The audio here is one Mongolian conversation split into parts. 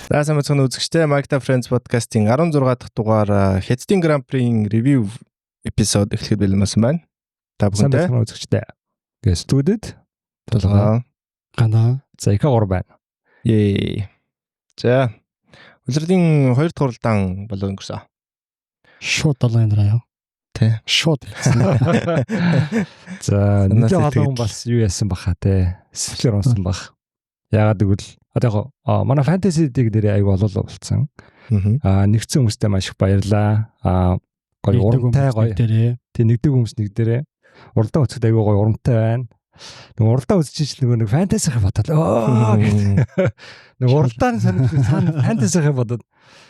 За сайн мэцэн үзэгчтэй Magda Friends podcast-ийн 16 дахь дугаар Хэдтийн Grand Prix-ийн review episode эхлэхэд бэлэнсэн байна. Та бүхэндээ сайн үзэгчтэй. Гээ студид толгоо гана за их 3 байна. Yay. За улирлын 2 дахь уралдаан болоо өнгөрсөн. Шууд 7 дараа яа. Тэ. Шууд. За нэгэн олон бас юу яасан баха те. Сэтгэлээр унсан бах. Яагаад гэвэл одоо манай fantasy dig дээр аяг болол болцсон. Нэгцэн хүмүүстэй маш их баярлаа. Гоё урамтай гоё. Тэг нэгдэг хүмүүс нэг дээрээ уралдаан үзэхэд аяг гоё урамтай байна. Нэг уралдаан үзчихэж нэг fantasy-х бодоод нэг уралдаан сонирхсан fantasy-х бодоод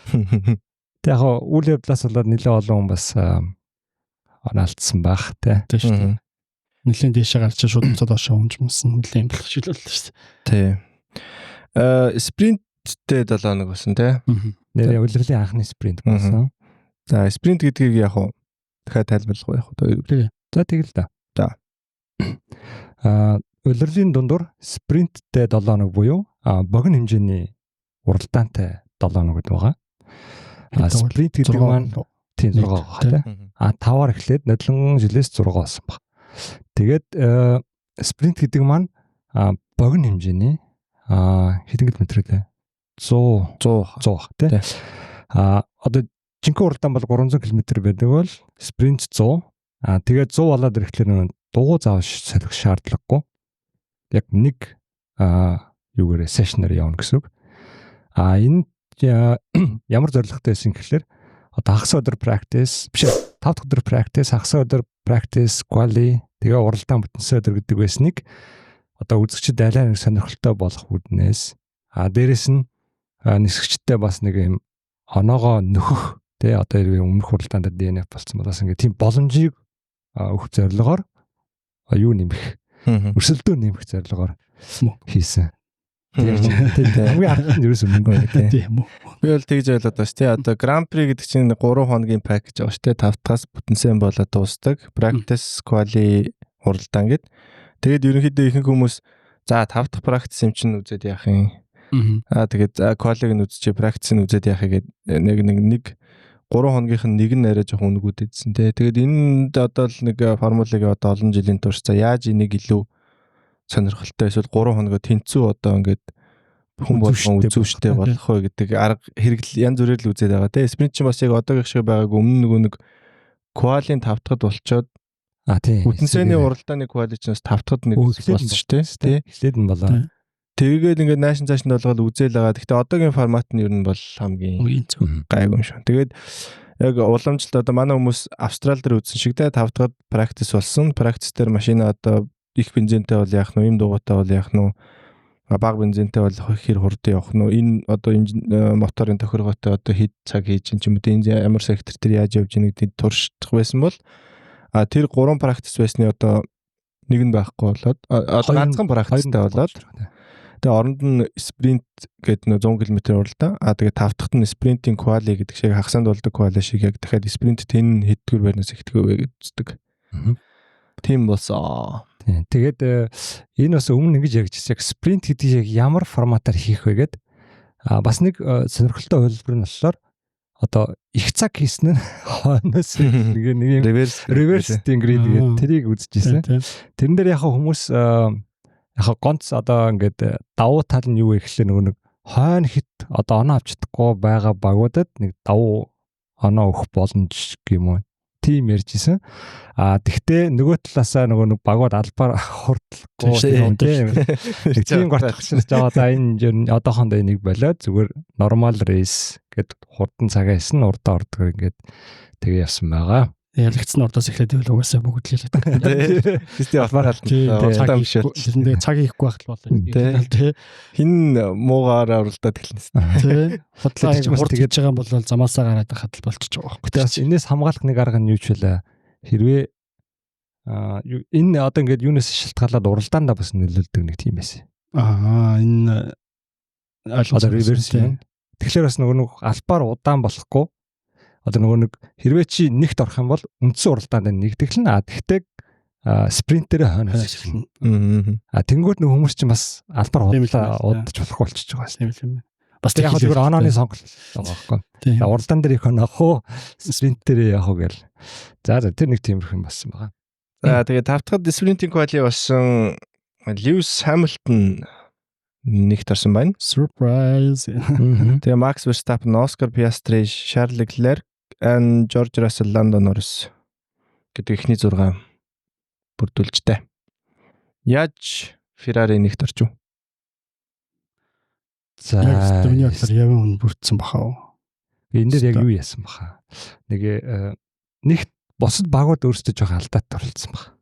тэг яг үйл явдлаас болоод нэлээд олон хүн бас онаалтсан бах те. Тэг шүү дээ. Нэлээд дэшээ гарч шууд цод ошоо өмж мөсөн нэлээд болох шилүүлсэн шүү Тий. дээ. Спринттэй 7 хоног болсон тий. Нэр улирлын анхны спринт болсон. За спринт гэдгийг яг уу дахиад тайлбарлах байх уу? За тэгэл да. За. Улирлын дундуур спринттэй 7 хоног буюу богино хэмжээний уралдаантай 7 хоног гэдэг байгаа. Спринт гэдэг маань тийм 6 байгаа тий. 5-аар эхлээд нодлон жилээс 6 болсон баг. Тэгээд спринт гэдэг маань богино хэмжээний хэдэн километр вэ? 100 тий. Одоо жинхэнэ уралдаан бол 300 км байдаг бол спринт 100. Тэгээд 100 болоод ирэхлээр дугуй заавал солих шаардлагагүй. Яг нэг юугээрээ сешнээр явна гэсэн үг. Энэ ямар зорилготой байсан гэхэлэр одоо хагас өдөр practice биш 5 дахь өдөр practice, хагас өдөр practice, quali тэгээ уралдаан бүтэнсэ өдөр гэдэг байсныг одоо үзэгчд аль нэг сонирхолтой болох үүднээс дээрэс нь нисгчтэй бас нэг юм оноогоо нөхөх тий одоо өмнөх уралдаанд DNF болсон болоос ингээд тийм боломжийг өгөх зорилгоор юу нэмэх өрсөлдөө нэмэх зорилгоор хийсэн. Хамгийн анх нь ерөөсөө мөнгө байна тийм үү. Би бол тэгж ойлгоод байна тий. Одоо Grand Prix гэдэг чинь 3 хоногийн пакэж байгаа шүү дээ. 5-аас бүтэнсэн болоод дуустдаг. Practice, quali уралдаан гэд. Тэгээд ерөнхийдөө ихэнх хүмүүс за 5 дахь practice юм чинь үзээд яах юм. Тэгээд quali-г нь үзчихээ practice нь үзээд яах гээд нэг 3 хоногийнх нь нэг нь арай жоохон өнгөдөөдсөн тий. Тэгээд энэ одоо л нэг формулыг одоо олон жилийн турш за яаж энийг илүү сонирхолтой эсвэл 3 хоногоо тэнцүү одоо ингээд хүн болгон үзүүштэй болох вэ гэдэг арга хэрэгэл янз бүрээр л үзээд байгаа тий. Спринт чинь бас яг одоогийн шиг байгааг өмнө нэг quali-ийн 5 дахьд болчоод тийм. Бүтэнсэний уралдааны quali чинь бас 5 дахьд нэг болсон шүү дээ тий. Эхлээд нь болоо. Тэгээд ингээд наашин цаашнд болгоод үзээл байгаа. Гэхдээ одоогийн формат нь ер нь бол хамгийн гайгүй юм шүү. Тэгээд яг уламжлалт одоо манай хүмүүс Австрал дээр үзсэн шиг дээ 5 дахьд practice болсон. Practice дээр машина одоо их бензинтэй бол яах нь, им дугуйтай бол яах нь, бага бензинтэй бол хэр хурдан явах нь, энэ одоо моторын тохиргоотой одоо хэд цаг хийж юм бэ? Энэ ямар сектор дээр яаж явж байгааг гэдгийг туршдах байсан бол тэр 3 practice байсны одоо нэг нь байхгүй болоод ганцхан practiceтай болоод тэгээ оронд нь спринт гэдэг 100 км уралдаан. Тэгээ 5 дахьт нь спринтийн quali гэдэг шиг хагасанд болдог quali шиг яг дахиад спринт тэн хэддгээр байрнаас ихтгэв вэ гэддэг. Тийм болсон. Тэгээд энэ бас өмнө ингэж ярьжсэн яг спринт гэдэг яг ямар форматаар хийх вэ гэд бас нэг сонирхолтой хувилбар нь болохоор одоо их цаг хийсэн нь хойноос нэг юм reverse degree гэдэг тэрийг үзчихсэн. Тэрэн дээр яг хүмүүс яг гонц одоо ингээд давуу тал нь юу вэ гэхлээр нэг хойно хит одоо оноо авч чадахгүй байгаа багуудад нэг давуу оноо өгөх боломж юм уу тийм ярьжсэн. Тэгтээ нөгөө талаасаа нэг багууд албаар хурдлахгүй тийм гортчихсан жаа за энэ одоохондоо энийг болоод зүгээр нормал рейс гэд хурдан цагаа хийсэн урдаа ордог ингээд тэгээ явсан байгаа. Ялагдсан урдаас эхлээд байл угаасаа бүгд л ялагдав. Систем албаар алдан биш. Тэрэндээ цаг хийхгүй байх л болно. Тэ. Хин муугаар уралдаад эхэлнэ. Тэ. Хотлоо хурд хийж байгаа юм бол замаасаа гараад хадл болчихж байгаа байхгүй. Тэгээс энэс хамгаалах нэг арга нь юу ч вэ? Хэрвээ энэ одоо ингээд юунаас шалтгаалаад уралдаандаа бас нөлөөлдөг нэг тийм байсан. Энэ ойлгож реверс юм. Тэгэхээр бас нөгөө албаар удаан болохгүй одоо нөгөө нэг хэрвээ чи нэгт орох юм бол үндсэн уралдаанд нэгтгэл нь тэгтээ спринтерээ хойноос эхэлнэ. Тэнгүүт нөгөө хүмүүс чинь бас албаар удаж болох болчихж байгаа юм. бас яг зөвхөн онооны сонголт байгаа байхгүй. Уралдаан дээр их оноо хөө спринт дээр яг гэл. За тэр нэг тиймэрхүү юм болсон байгаа. За тэгээд тавтахад спринтинг квали болсон Льюис Хамилтон нэгт орсон байна. Surprise. Тэгээ Макс Верстаппен, Оскар Пиастри, Шарл Леклерк, Жорж Рассел, Ландо Норрис гэдэг ихний 6 бүрдүүлжтэй. Яаж Феррари нэгт орчих вэ? За Стефани Октор явын хүн бүрдсэн баха. Энэ дээр яг юу яасан баха? Нэгт босод багууд өөрсдөө жоохон алдаад оролцсон баха.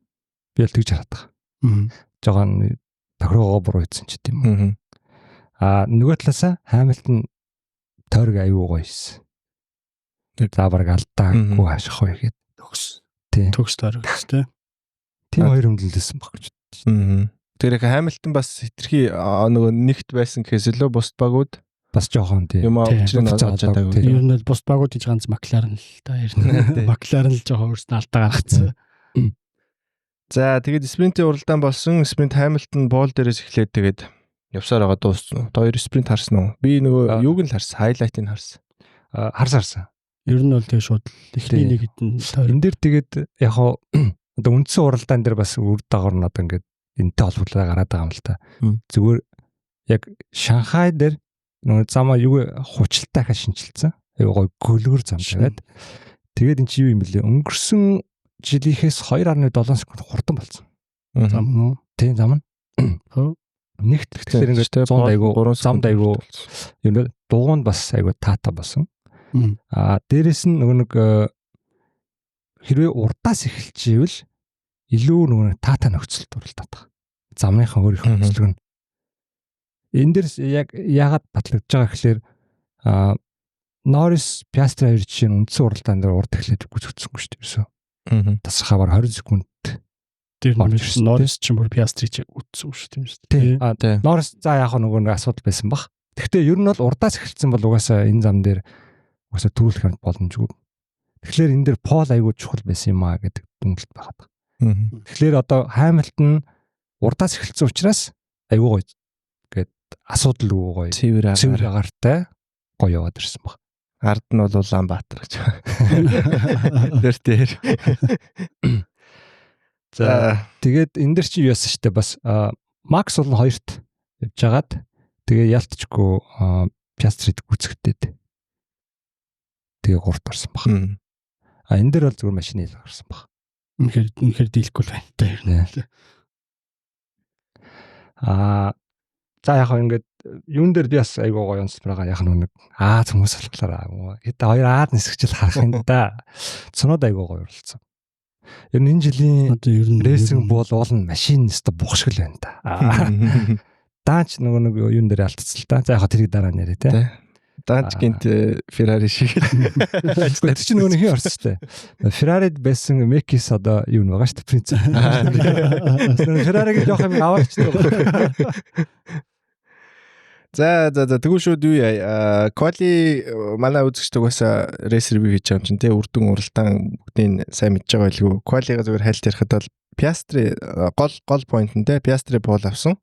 Би л тэгж хараад байгаа. Жоохон тохиргоо буруу хийсэн ч гэдэм юм. Нөгөө талаасаа Хамилтон тойрог аюу гоё хийсэн. За бараг алдаагүй хаших гоё гээд төгс тойрог тий. Тийм хоёр хөндлөлсөн баг гэж. Тэр их Хамилтон бас хитрхи нөгөө нэгт байсан гэхээс илүү бусд багууд бас жоохон тийм юм авчрын олж ер нь бол бусд багууд гэж ганц Макларен л та ер нь Макларен л жоохон өөрсдөө алдаа гаргацсан. За тэгээд спринтийн уралдаан болсон. Спринт Хамилтон боол дээрээс эхлээд тэгээд явсаар байгаа дууссан. Хоёр спринт харсан уу? Би нөгөө юуг нь л харсан, хайлайтыг харсан. Харсан. Ер нь бол тэгээд шууд эхний нэг хэдэн энэ дээр тэгээд яг одоо үндсэн уралдаан дээр бас үр дагавар нь одоо ингээд энэтэй холбоотой гараад байгаа юм л та. Зүгээр яг Шанхай дээр нөгөө замаа юу хучилтай хаа шинжилсэн. Аюу гой гөлгөр зам тавиад. Тэгээд эн чи юу юм бэлээ? Өнгөрсөн жилийнхээс 2.7 секунд хурдан болсон. Зам нь. Тийм зам нь. Нэгт тэгэхээр ингээд 100 айгу замд айгу юм л дугуунд бас айгу таата болсон. Дээрэс нь нөгөө нэг хэрвээ урдаас эхэлчихвэл илүү нөгөө таата нөхцөлд уралдаад байгаа. Замынхаа өөрийнхөө нөхцөлг нь энэ дэр яг яагаад батлагдж байгаа гэхээр Норрис Пиастри хоёр жишээ нь үндсэн уралдаан дээр урд эхлээд гүцэгдсэнгүй шүү дээ. Тасхавар 20 секунд тэр Норрис ч юм уу Пиастри ч үтсэн шүү дээ. Норрис за яг нөгөө нэг асуудал байсан баг. Гэхдээ ер нь бол урдаас эхэлсэн бол угаасаа энэ зам дээр угаасаа төрүүлэх боломжгүй. Тэгэхээр энэ дээр Пол айгуу чухал байсан юм аа гэдэг дүнэлт байгаа. Тэгэхээр одоо Хамилтон урдаас эхэлсэн учраас айгуу гоё гэд асуудал үгүй гоё. Цэвэр агаартай гоё яваад ирсэн баг. Ард нь бол Улаанбаатар гэж. Тэр. За тэгээд энэ дэр чи юу яасан штэ бас Макс бол 2-т явжгаад тэгээ ялтчгүй Пиастрид гүцэгдээд тэгээ 3-т орсон баг. Энэ дэр бол зүгээр машины хэл гарсан баг. Үнэхээр дийлэхгүй байна та ер нь. За яг ингээд юун дээр би бас айгуу гоё онцлог байгаа. Яг нэг хүмүүс болохоор хэд хоёр нисгчл харах юм да. Цунод айгуу гоё орлцсон. Ер нь энэ жилийн рейсинг бол уулын машин нэстэ бухшгэл байна да. Даач нөгөө юун дээр алдцсан л да. За яг тэрийг дараа нэрээ те. Даач гинт Феррари шиг. Тэр чинь нөгөө хин орсон шүү дээ. Феррарид байсан Мекис одоо юу нэг байгаа шүү дээ принцип. Ферраригийн жоох юм аваач дээ. За тэгвэл шууд юу яа. Коли манай үзэгчд угаасаа рейс ревю хийж байгаа юм чинь те үрдэн уралдаан бүгдийг сайн мэдж байгаа байлгүй. Колига зүгээр хайлт ярихад бол Пиастри гол point нь те Пиастри бол авсан.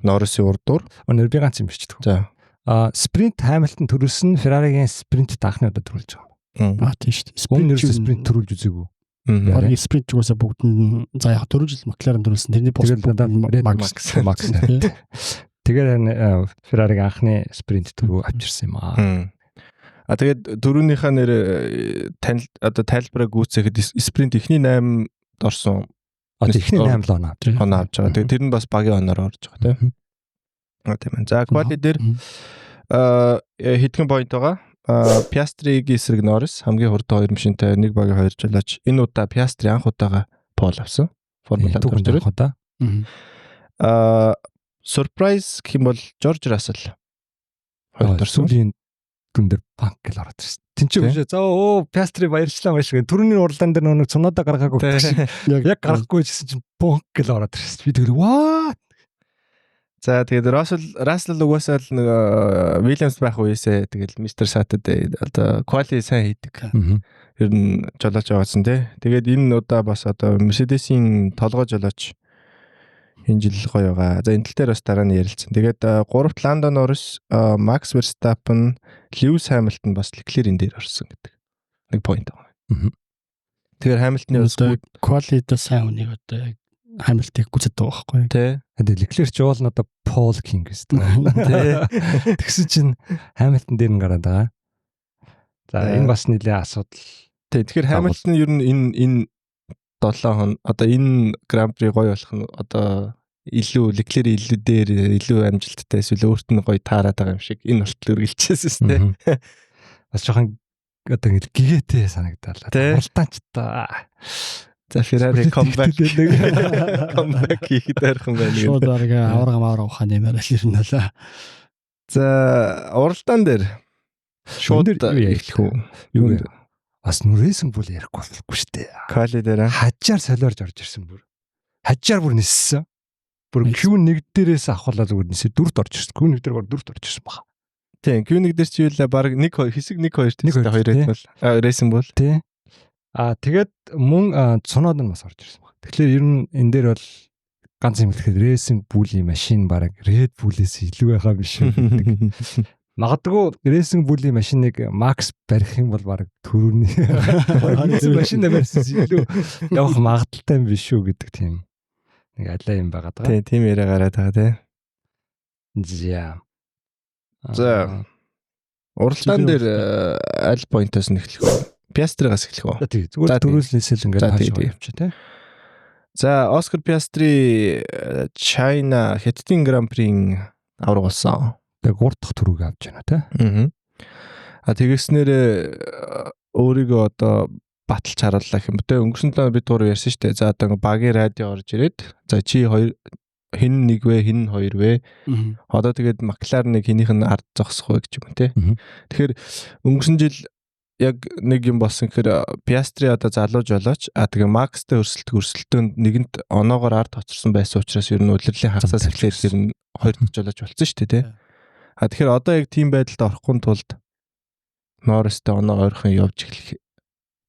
Норрисын урдуур. Өнөр би ганц юм бичдэг. За. Спринт Хамилтон төрүүлсэн Ферраригийн спринт таахны одоо төрүүлж байгаа. Тийм шүү дээ. Спринт спринт төрүүлж үзээгүй. Бараг спринт ч уусаа бүгд нь за яг 4 жил Макларен төрүүлсэн. Тэрний пост Макс. Тэгээд Ферраригийн анхны спринт төрөө авчирсан юм аа. Тэгээд дөрөвнийхээ нэр одоо тайлбараа гүйцэхэд спринт эхний 8-д орсон. Эхний 8 оноо авч байгаа. Тэгээд тэр нь бас багийн оноор орж байгаа тийм. Тийм. За квали дээр хэдхэн point байгаа. Пиастригийн эсрэг Норрис хамгийн хурдан 2 машинтай нэг багийн 2 жолооч. Энэ удаа Пиастри анх удаага пол авсан. Формула 1 дээр. Surprise гэх юм бол Жорж Рассел. Сүүлийн дүн дээр банк гэл ороод ирсэн. Тинчээ биш. За Пиастри баярлалаа маш гэх. Төрөний уралдаан дээр нэг цунуудаа гаргаагүй. Яг гарахгүй гэсэн чинь банк гэл ороод ирсэн. Би тэгэл what? За тэгээд Рассел угаасаа л нэг Williams байх үеэсээ тэгэл Mr. Saturday одоо quality сайн хийдэг. Ер нь жолооч яваадсан тий. Тэгээд энэ удаа бас одоо Mercedes-ийн толгой жолооч Энэ жил гоё байгаа. За энэ тал дээр бас дараа нь ярилцсан. Тэгээд 3-т Ландо Норрис, Макс Верстаппен, Льюис Хамилтон бас Леклерийн дээр орсон гэдэг. Нэг point байгаа. Тэгэхээр Хамилтны бас quality сайн үнийг одоо Хамилтыг гүцэд байгаа байхгүй. Тэ. Леклер ч уул нь одоо Пол Кинг гэсэн. Тэ. Тэгсэн чинь Хамилтон дээр нь гараад байгаа. За энэ бас нэлээ асуудал. Тэ. Тэгэхээр Хамилтон ер нь энэ 7 хон одоо энэ Гран При гоё болох нь одоо илүү Леклерийн илүү дээр илүү амжилттай эсвэл өөрт нь гоё таарад байгаа юм шиг энэ болтол үргэлжлэжсэн тийм. Бас жоохон одоо ингэ гэгээтэй санагдалаа. Уралдаанчтай. За Ferrari comeback хийхэд ойрхон байна гэдэг. Шууд арга аварга ухааны нэмэр алирна лаа. За уралдаан дээр шууд эхлэх үү? Юу бас нүрээсэн бүл ярихгүй болохгүй шүү дээ. Кали дээр хажаар солиорж орж ирсэн бүр. Хажаар бүр ниссэн. Бүр Q1 дээрээс авахлаа зүгээр нисээ 4-т орж ирсэн. Q1 дээр гол 4-т орж ирсэн баха. Тийм, Q1 дээр чи юу л баг 1-2 хэсэг 1-2 тийм 2 бол рейсэн бол. Тийм. Тэгээд мөн цуноод нь бас орж ирсэн баха. Тэгэхээр ер нь энэ дээр бол ганц юм хэлэхэд рейсинг бүлийн машин баг Red Bull-ээс илүү байгаа биш үү. Магадгүй рейсинг бүлийн машиныг Макс барих юм бол баг төрөний машинаа барьсан илүү явах магадaltaй юм биш үү гэдэг тийм нэг алаа юм байгаа даа. Тийм яриа гараад байгаа тийм. За уралдаан дээр аль поинтоос нь эхлэх вэ? Piastri-гаас эхлэх үү? Тийм зүгээр төрүүлнээсэл ингээд хаашаа явчих тийм. За Оскар Piastri China Хятадын Гран Прийн авраг болсон. 3 дахь төрөг авч байна тий. Тэгэснээр өөрийгөө одоо баталж харууллаа юм. Өнгөрсөн талаа бид гурав ярьсан шүү дээ. За одоо багийн радио орж ирээд за чи хэн нэг вэ, хэн хоёр вэ? Одоо тэгээд Маклареныг хэнийх нь ард зогсох вэ гэж юм тий. Тэгэхээр өнгөрсөн жил яг нэг юм болсон гэхээр Piastri одоо залууж болооч тэгээ Макстай өрсөлдөөнд нэгэнт оноогоор ард хоцорсон байсан учраас ер нь улирлын хагасаас эхлээд ер нь хоёр дахь жолооч болсон шүү дээ тий. Тэгэхээр одоо яг тийм байдалд орохгүй тулд Норристой оноо ойрхон явж эхлэх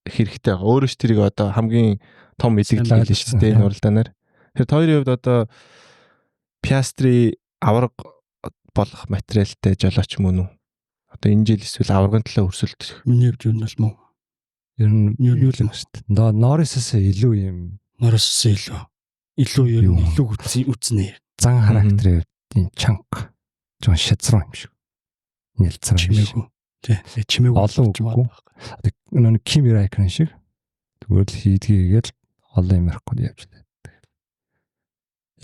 хэрэгтэй байгаа. Өөрөө ч тэрийг одоо хамгийн том илэгдэл хэлж шүү дээ энэ уралдаанаар. Тэгэхээр хоёрын хувьд одоо Piastri авраг болох материалтай жолооч мөн үү? Одоо энэ жил эсвэл аврагын талаа өрсөлдөх. Миний хувьд юу нь мөн. Ер нь юу л юм шүү дээ. Норрисээс илүү юм. Норрисээс илүү ер нь илүү үзнэ. Зан характерын чанга жон шазруу юм шиг. Нэлцраа чимээгүй. Тий, чимээгүй олон үгүй. Нэг Kimi Räikkönen шиг тэгвэл хийдгээгээл олон юм ярихгүй явж байна.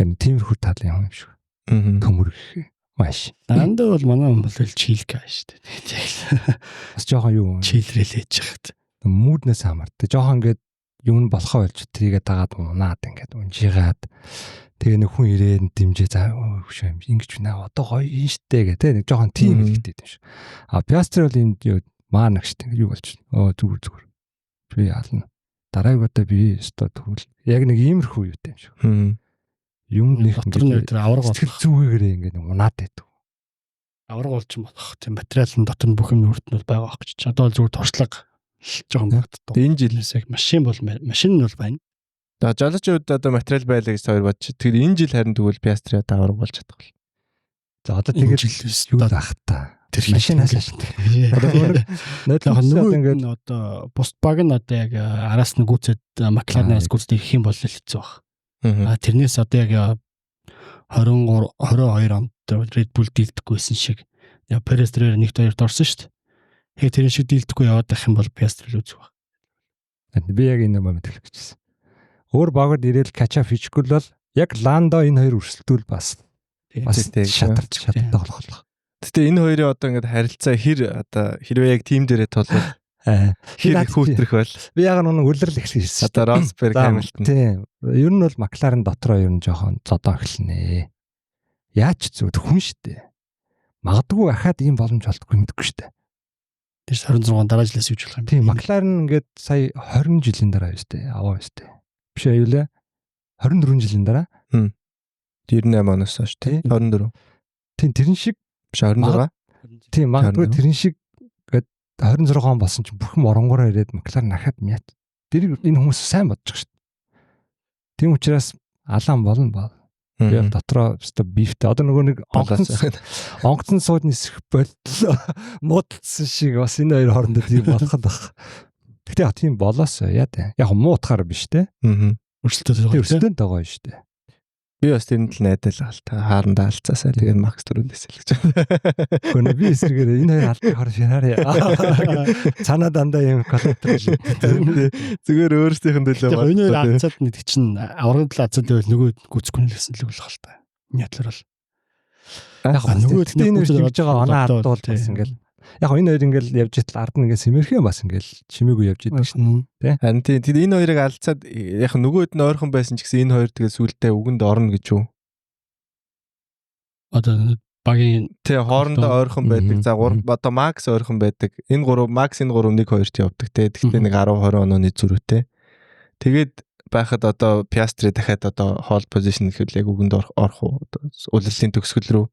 Яг тиймэрхүү талын юм шиг. Төмөрөх маш. Дандаа бол манай хүн бол чилка шүү дээ. Бас жоохон юу чилрэлээж яхад. Мүүднээс хамаардаг. Жоохон ингээд юм болохоо болж тэрийгээ дагаад унаад ингээд унжигаад тэгээ нэг хүн ирээд дэмжээ за хөшөө юм ингэж байна. Одоо гоё юм штэ гэх нэг жоохон тийм хэлдэг юм шиг. Piastri бол энд юу маанах штэ юу болж байна. Зүгээр. Би яална. Дараагийн удаа би өстой тэгвэл яг нэг иймэрхүү юутай юм шиг. Юм нэг ингээд авраг болох зүгээрээ ингээд унаад байдаг. Авраг болж болох тийм материал нь дотор нь бүх юм хүртэн бол байгаа байхгүй ч. Одоо зүгээр туршлага жоохон багтдаг. Энэ жилээс яг машин нь бол байна. Жолоочууд одоо материал байлаа гэж хоёр бодчих. Тэгэхээр энэ жил харин тэгвэл Piastri одоо авраг болж чадах бол. За одоо тэгээд юу даах та. Тэр машинаас л. Одоо ингээд одоо пост баг нь одоо яг араас нь гүцэд Макларенаас гүцэд ирэх юм бол хэцүү баг. Тэрнээс одоо яг 22 онд Red Bull дийлдэхгүйсэн шиг Piastri нэгт хоёрт орсон шүү дээ. Яг тэрэн шиг дийлдэхгүй яваад байх юм бол Piastri л үзэх баг. Би яг энэ момент хэлэх гэжсэн. Өөр багууд ирээл кача фичгүүл бол яг Ландо энэ хоёр өрсөлдүүл бас шатарч болох. Гэтэ энэ хоёрын одоо ингээд харилцаа хэрвээ яг тим дээрээ толвол хэр хүүтрэх байл. Би яг нэг үлрэл эхлэх хэлсэн. Одоо Rosberg Hamilton. Тийм. Ер нь бол Макларен дотроо ер нь жоохон зодоо эхэлнэ. Яаж зүг хүн штэ. Магадгүй ахаад ийм боломж олдохгүй мэдгүй штэ. Тэр 26 дараа жилээс юуж болох юм. Тийм Макларен ингээд сая 20 жилийн дараа штэ. Аваа штэ. Биш ээ юу лээ? 24 жилийн дараа. 98 оноос хойш тий 24. Тийм тэрэн шиг биш 26. Тийм магадгүй тэрэн шиг гээд 26 он болсон чинь бүх юм оронгороо ирээд Макларен ахаад мяат. Тэр энэ хүмүүс сайн бодож байгаа шүү дээ. Тийм учраас алаан болно. Би дотроо өстө бифтэй. Одоо нөгөө нэг онгоцон сууд нисэх боллоо. Муудалсан шиг бас энэ хоёр хоорондоо тийм болох л баг. Гэтэ тийм болоосоо яа дээ. Яг муу утгаар биш те. Өрсөлдөнтэй байгаа шүү дээ. Би бас тэрэнд л найдал та хаандаа алцаасаа тэгээд Макс төрөөс хэлж байгаа. Гүн би эсрэгээр энэ хоёр алдах Феррари. Цаана дандаа юм коллектор л. Зүгээр өөрсдийнх нь төлөө. Энэ хоёр алцаад нэг чинь аврагын талаа алцаад байвал нөгөө гүцэхгүй нэлсэн л болох л та. Нятлаар бол. Яг нөгөө энэ хоёр хийж байгаа оноо алдуул бас ингээл. Яг энэ хоёр ингээл явж итэл ард нь ингээл сэмэрхээ бас ингээл чимээгүй явж идэг шин. Тэ? Харин тийм энэ хоёрыг алцаад яг нөгөөд нь ойрхон байсан ч гэсэн энэ хоёр тэгээ сүултээ үгэнд орно гэж юу? Одоо багийн хоорондоо ойрхон байдаг. За одоо Макс ойрхон байдаг. Энэ гурав Макс энэ гурав 1-2-т явдаг те. Тэгтээ нэг 10-20 онооны зөрүүтэй. Тэгээд байхад одоо Piastri дахиад одоо hole position гэхэл яг үгэнд орох уу? Улирлын төгсгөл рүү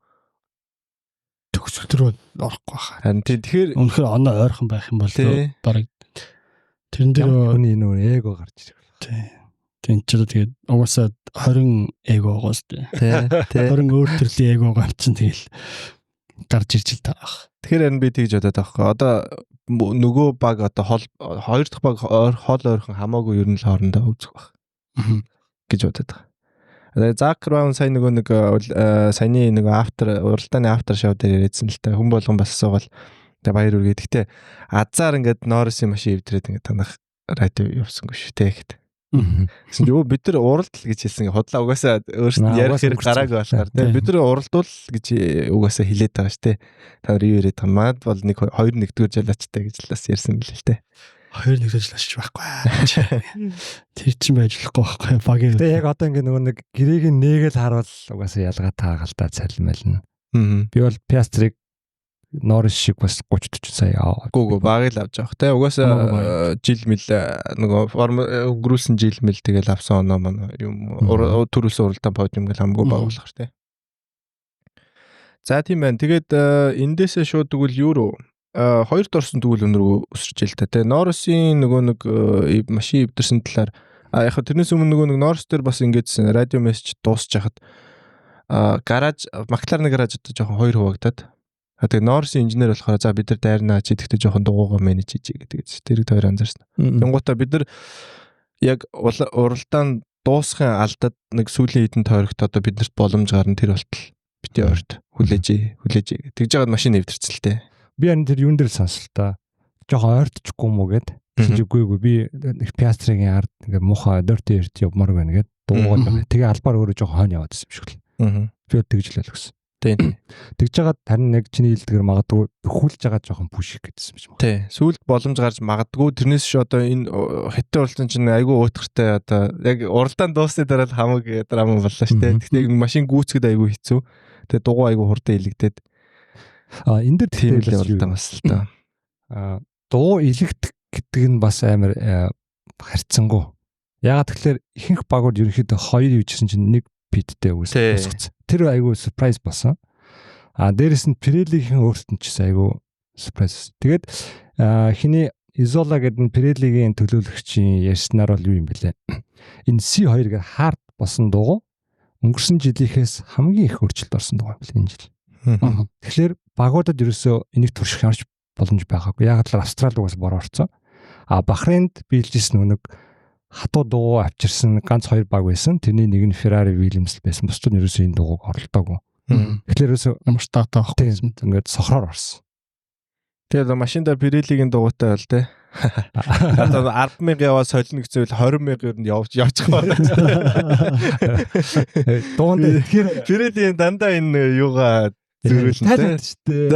орохгүй хаа. Харин тэгэхээр үнэхээр оноо ойрхон байх юм бол бараг тэрэн дээр хүний нөр эго гарч ирэх. Тийм ч тэгээд угаасаа 20 эгоогоос тий 20 өөр төрлийн эгоогоо чинь тэгэл гарч ирж л таах. Тэгэхээр харин би тэгж бодоод байгаа хөө. Одоо нөгөө баг одоо хоёр дахь баг хоол ойрхон хамаагүй ер нь л хоорондоо үзэх баг гэж бодоод байгаа. Зак Браун сайн нөгөө нэг саяны нөгөө уралдааны after show дээр ярьсан л та хүн болгон бас асуугаал тэгээ баяр үргээ. Гэхдээ азар ингээд Норрисын машин эвдрээд ингээд танах радио явсангүй шүү дээ гэхэд. Гэсэн чинь бид нар уралдал гэж хэлсэн худлаа угаасаа өөрсдөө ярих хэрэг гараагүй болохоор тийм бид нар уралдуул гэж угаасаа хэлээд байгаа шүү дээ. Та нар юу яриад байгаа маад бол 2-1-р жалаачтай гэж л бас ярьсан билээ л дээ. 2-1 ажиллаж байхгүй. Тэр чинь байж болохгүй байхгүй багийн. Тэгээ яг одоо ингэ нөгөө нэг гэрээг нээгээл харуул угаасаа ялгаа таагалдаа цалмайлна. Би бол Piastri Norris шиг бас 30-40 сая аваа. Гүү багыг л авч явах те. Угаасаа жил мэл нөгөө өнгөрүүлсэн жил мэл тэгэл авсан оноо маань юм төрүүлсэн уралдаан подиум гэл хамгүй баг болох те. За тийм байна. Тэгээд эндээсээ шууд тэгвэл юу руу хоёрт орсон тэгвэл өнөргөө өсөрч л та те. Norris-ийн нөгөө нэг машин эвдэрсэн талаар яг тэрнээс өмнө нөгөө нэг Norris дээр бас ингэжсэн радио мессеж дуусч хахад гараж McLaren гараж одоо жоохон хоёр хуваагдаад тэгээ Norris-ийн инженер болохоор за бид нар дайрнаа чи тэгтээ жоохон дугуугаа менеж хийжээ гэдэг. Тэр хоёр анзаарсан. Тэнгуутаа бид нар яг уралдаан дуусхын алдад нэг сүүлийн хэдэн тойрогт одоо биднэрт боломж гарна тэр болтол бити ойрт хүлээж тэгж жагаад машин эвдэрсэн л те. Би энэ тэр юун дээр сонслоо. Жохон ойртчихгүй юм уу гэд. Тэгжгүй би Piastri-гийн ард ингээ муухай дөрти эрт явмаар байна гэд дуугаад байгаа. Тэгээ албаар өөрөө жохон хойно яваад байсан юм шиг л. Би тэгж л ойлгосон. Тийм. Тэгж жагаад харин нэг чиний хэлдгээр магадгүй хүлж байгаа жохон пүших гэдсэн юм байна. Тийм. Сүүлд боломж гарч магадгүй тэрнээс ш одоо энэ хятад уралдаан чинь айгүй уутгартай одоо яг уралдаан дуусны дараа л хамаг драма боллоо ш. Тэгтээ машин гүйцэхэд айгүй хэцүү. Тэгээ дугуй айгүй хурдан илэгдээд энэ дэр тийм л уралдаан бас л та. Дуу илэгдэх гэдэг нь бас амар харьцангуй. Ягаад тэгэхээр ихэнх багууд ерөнхийдөө 2 ивжсэн чинь 1 питтэй үсгсэн. Тэр айгүй surprise болсон. Дээрэс нь Pirelli-ийн өөртөө ч айгүй surprise. Тэгээд хиний Isola гэдэг нь Pirelli-ийн төлөөлөгчийн ярьснаар бол юу юм бэлээ. Энэ C2 гэх hard болсон дуу өнгөрсөн жилийнхээс хамгийн их өөрчлөлт орсон дуу юм бэлээ энэ жил. Тэгэхээр багуудад ерөөсөө энийг турших ямарч боломж байгаагүй. Яг л Австрали угаас бороо орцсон. Бахрейнд биелжсэн нэг хатуу дуу авчирсан ганц 2 баг байсан. Тэрний нэг нь Ferrari Williams байсан. Бусдууд нь ерөөсөө энэ дууг оролдоогүй. Тэгэхээр ерөөсөө ямар стартаа авахгүй юм. Ингээд сохроор орсон. Тэгээд машинда Pirelli-гийн дуугатай бол те. Одоо 10,000 яваа солино гэсэн үл 20,000 ер нь явчих байна. Дуунд тэгэхээр Pirelli-ийн дандаа энэ юугаа зөрүүлнэ шүү.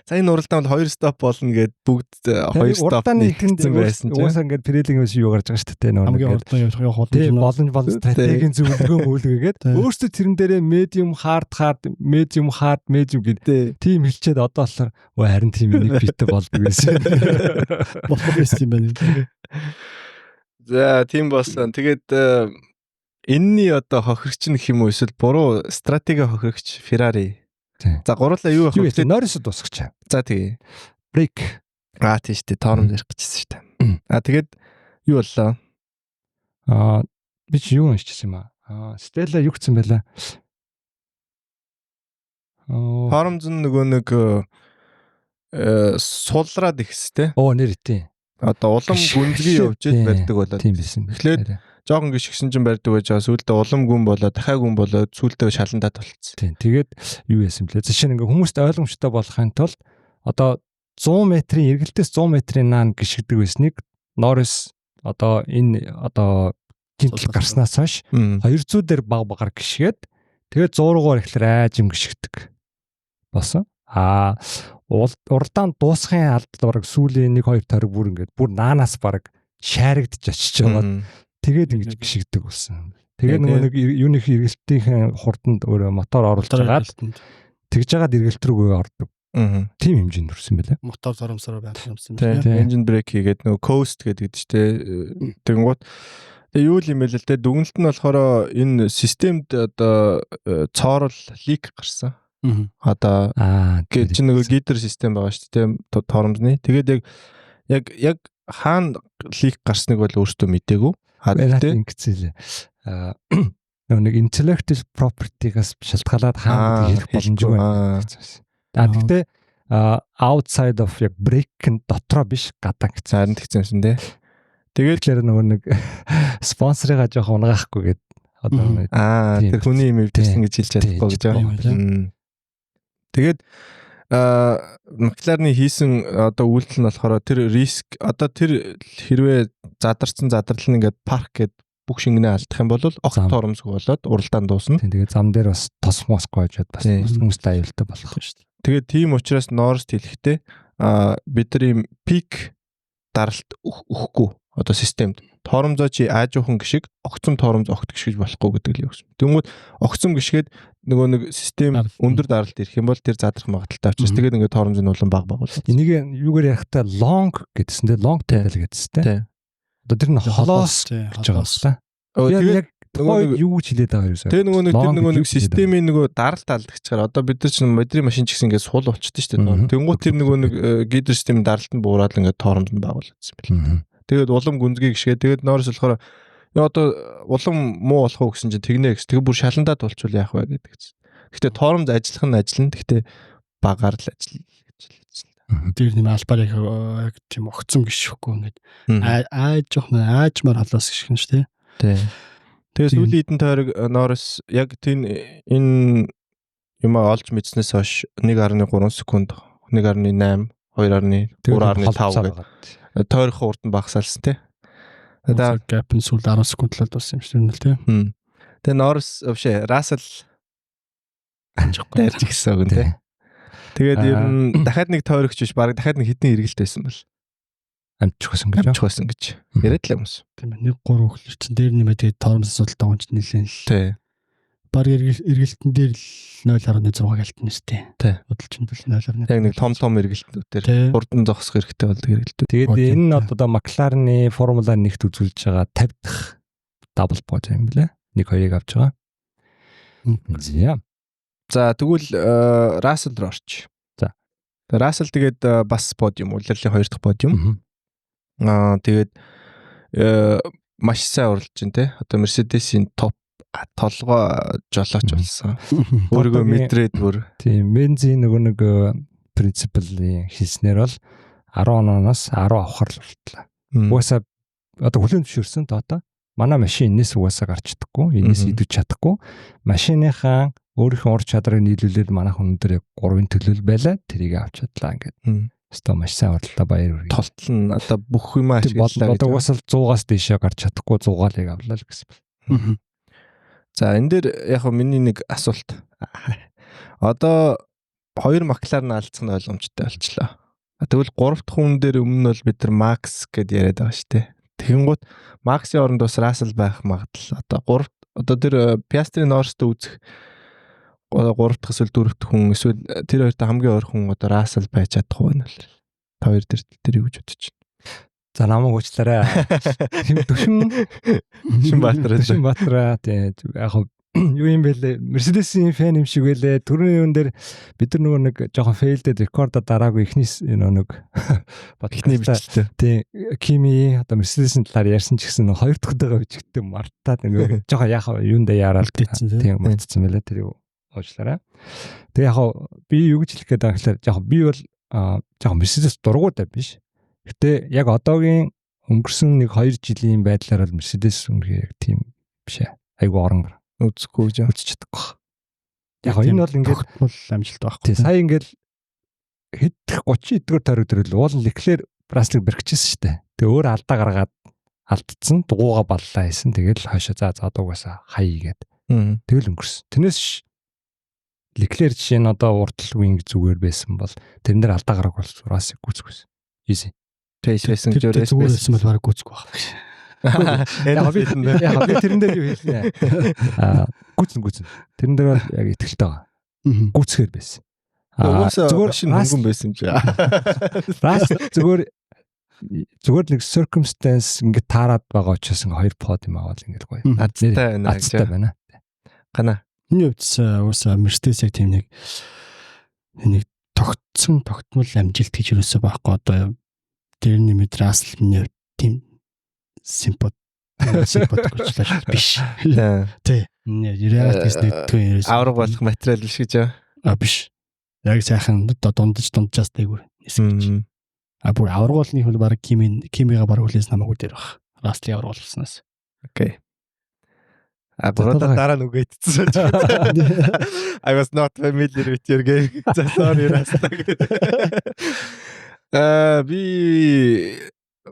За энэ уралдаан бол 2 стоп болно гэд бүгд 2 стоп нэгтгэсэн байсан чинь. Уусаа ингээд Pirelli-ийн бас юу гарч байгаа шүү дээ. Хамгийн уралдаан явах боломж стратегийн зөвлөгөө мүүлгээгээд өөрсдөө тэрэн дээрээ medium hard гэдэг тийм хэлчихэд одоо болохоор харин тийм нэг битээ болдог байсан. Болох байсан юм байна. За тийм болсон. Тэгээд энэний одоо хохирогч нь хэм үү эсвэл буруу стратеги хохирогч Ferrari. За гурлаа юу байх вэ? Norris дуусгач. За тэгээ. Break. Тийм шүү дээ. Тоором ярих гэжсэн шүү дээ. Тэгээд юу боллоо? Би чи юу уншижсэн юм аа? Stella юу гэсэн байлаа? Формз нөгөө нэг сулраад ихстэй. Нэр итээ. Одоо улам гүнзгий явж ил барьдаг болоод. Тийм бисэн. Тэгэхээр жоохон гიშгсэн чинь барьдаг байж байгаа. Сүүлдээ улам гүн болоод дахиад гүн болоод сүүлдээ шаландаад болцсон. Тийм. Тэгээд юу яасан блэ? Жишээ нь ингээ хүмүүст ойлгомжтой болохын тулд одоо 100 метрийн эргэлтээс 100 метрийн наан гიშгдэг байсныг Norris одоо энэ одоо гинтл гарснаас хойш 200 дээр баг багаар гიშгээд тэгээд 100 руугаар ихлээр айжим гიშгдэг болсон. Уралдаан дуусхын алд бараг сүүлийн 1-2 тойрог бүр ингээд бүр наанаас бараг шааригдж очиж байгаа. Тэгээд ингэж гიშгдэг болсон. Тэгээд нэг юуных эргэлтийн хурданд өөрөө мотор оруулж байгаа. Тэгж жагаад эргэлт рүү ордог. Тийм хэмжээнд хүрсэн байлаа. Мотор зарамсараа байх юмсан байна. Engine brake хийгээд нөгөө coast гэдэг чинь тэгэнгუთ юу юм бэ л те дүгнэлт нь болохоор энэ системд одоо цоорол лик гарсан. Одоо гэж нөгөө гидер систем байгаа шүү дээ торомзны. Тэгээд яг хаана лик гарсныг бол өөртөө мэдээгүй. Гэхдээ ингэцээ нэг intellectual property-гаас шалтгаалаад хаана хэлэх боломжгүй байна. Гэхдээ outside of яг break-ын дотроо биш гадаа гэсэн юм те. Тэгээд нөгөө нэг спонсорыгаа жоох унгаахгүй гээд одоо тэр хүний юм өвдөрсөн гэж хэлж чадахгүй гэж байгаа. Тэгээд Макларны хийсэн одоо үйлдэл нь болохоор тэр риск одоо тэр хэрвээ задарсан задрал нь ингээд парк гэд бүх шингэнээ алдах юм бол огт торомсгүй болоод уралдаан дуусна. Тэгээд зам дээр бас тос мосгүй хажууд бас хүмүүстэй аюултай болох шүү дээ. Тэгээд тийм учраас Norris хэлэхдээ бид нар ийм пик даралт өгөхгүй одоо системд торомзоо чи аажуухан гişиг огцом торомз огт гიშгэж болохгүй гэдэг л юм. Тэнгүүд огцом гიშгээд нөгөө нэг систем өндөр даралт ирэх юм бол тэр задрах магадaltaй учраас тэгээд ингээд торомзын улам баг болоо. Энийг юугаар ярихтаа long гэдсэн те long tail гэдсэн те. Одоо тэр нь холоос гэж байгаа юм байна. Тэгээд нөгөө юу гэж хэлээд байгаа юм бэ? Тэр нөгөө нэг системийн нөгөө даралт алдагчаар одоо бид нар чинь модерн машин ч гэсэн ингээд сул болчихдээ шүү дээ. Тэнгүүд тэр нөгөө нэг гидер системийн даралт нь буураад ингээд торомз нь баг болчихсон юм байна. Тэгээд улам гүнзгий гიშгээ тэгээд Norris болохоор одоо улам муу болох уу гэсэн чинь тэгнэ гэсэн. Тэгээ бүр шаландаад болчвол яах вэ гэдэг чинь. Гэхдээ торомз ажиллах нь ажиллана. Гэхдээ багаар л ажиллана гэж хэлсэн. Тэр нэм албаар яг тийм огцом гიშэхгүй ингээд аажмаар халаас гიშгэн шүү дээ. Тэгээ сүүлийн хэдэн тойрог Norris яг энэ юмаа олж мэдснээс хойш 1.3 секунд 1.8 2.3.5 гэдэг тойрхон урд нь багасаалсан тий. Тэгээд gap нь сүүл 10 секунд л болсон юм шиг байна л тий. Тэгээ Norris Russell дайрч гисэн үг тий. Тэгээд ер нь дахиад нэг тойрогч биш баг дахиад нэг хэдэн эргэлт байсан бол амжчихсан гэж яриад л юмс. Тийм ээ 1-3 өглөө чинь дээр нэмээд тэгээд торомс судалтай гонч нэлээд л тий. Баг эргэлтэн дээр л 0.6 гэлтэн нэстэй. Тий. Бодлчин бол 0.1. Яг нэг том эргэлтнүүдээр хурдан зогсох хэрэгтэй болдог эргэлтүүд. Тэгээд энэ нь одоо Макларны Формула 1-т үзүүлж байгаа 50 дахь дабл бод юм блэ? 1-2-ыг авч байгаа. За тэгвэл Russell руу орч. За. Russell тэгээд бас подиум, улирлын 2 дахь подиум. Тэгээд маш сайн уралж байна те. Одоо Mercedes-ийн топ толгой жолооч болсон. Өөрийгөө мэдрээд бүр. Тийм, бензин нэг принциплийн хийснээр бол 10 ононоос 10 авахар л болтлаа. Угаасаа одоо хүлэн зөвшөөрсөн одоо манай машин энэс угаасаа гарч чадахгүй, энэс идэж чадахгүй. Машиныхаа өөрийнхөө ур чадрыг нийлүүлээд манайх өнөөдөр 3-ын төлөөл байлаа. Тэрийг авч чадлаа ингээд. Өстой маш сайн уралдаа баяр хүргэе. Толтол нь одоо бүх юм ашиглалаа. Одоо угаасаа 100-аас дээшээ гарч чадахгүй 100-ыг авлаа л гэсэн. За энэ дээр яг миний нэг асуулт. Одоо 2 Макларн алдсан нь ойлгомжтой болчлаа. Тэгвэл 3 дахь хүн дээр өмнө нь бол бид нар Макс гэдээ яриад байгаа шүү дээ. Тэгэнгუთ Максийн оронд бас Russell байх магадлал. Одоо тэр Piastri Norris-тэй үзэх 3 дахь эсвэл 4 дахь хүн эсвэл тэр хоёртой хамгийн ойр хүн одоо Russell байж чадах уу вэ? Та хоёр дээр юу гэж бодож байна? За намайг уучлаарай. Төшин Баатараа. Яг юу юм бэлээ Mercedes-ийн фэн юм шиг байлээ. Түрүүний юм дээр бид нар нөгөө нэг жоохон failed рекордо дараагүй ихнийс нэг ихний бичлээ. Тий Kimi одоо Mercedes-ийн талаар ярьсан ч гэсэн хоёр дахь удаага бичгтээ мартаад нөгөө жоохон яхаа юундаа яарал тийм мартсан байлаа тэр юу уучлаарай. Тэгээ яг би юу гэж хэлэх гээд байгаа гэхээр яг би бол жоохон Mercedes дургуудаа биш. Гэтэ яг одоогийн өнгөрсөн 1-2 жилийн байдлаар бол Mercedes үнэхээр яг тийм биш ээ. Айгу орон үзэхгүй гэж үзэж чадахгүй. Яг энэ бол ингээд бол амжилт байхгүй. Тий сая ингээд хэд 30 эдгээр тойрог дөрөл уул Leclerc Russell бэрхчихсэн шүү дээ. Тэгээ өөр алдаа гаргаад алдцсан дугууга баллаа хийсэн. Тэгэл хойшоо за одоогоосаа хаягээд. Тэгэл өнгөрсөн. Тэрнээс Leclerc жишээ нь одоо уртл wing зүгээр байсан бол тэрэн дээр алдаа гарах бол Russell гүцгүйсэн. Easy. Тэйсэн зүгээр байсан бол бараг гүцгүй байх. Яг би тэрэн дээр юу хэлнэ. Гүцэн. Тэрэн дээр бол яг ихтэй байгаа. Гүцхээр байсан. Зүгээр шинэ хөнгөн байсан юм чи. Рас зүгээр нэг circumstance ингээд таарад байгаа учраас хоёр под юм аваад ингээд гоё. Азтай байна. Гана. Энэ үдс уусаа Mercedes яг тийм нэг тогтмол амжилт гэж юусаа байхгүй одоо тэр нэмэд Russell миний тийм симпат гэрчлээ биш. Тий. Реалт гэж нэгтгэн авраг болох материал биш гэж биш. Яг сайхан дундажаас дээгүүр нисгэж. Бүр аврагуулны хөл баг Kimi-га баг хүлээс намаагүй дээр баг. Russell аврагуулснаас. Окей. Бродо дараа нь үгээдсэн. I was not familiar with your game. Sorry Russell. Би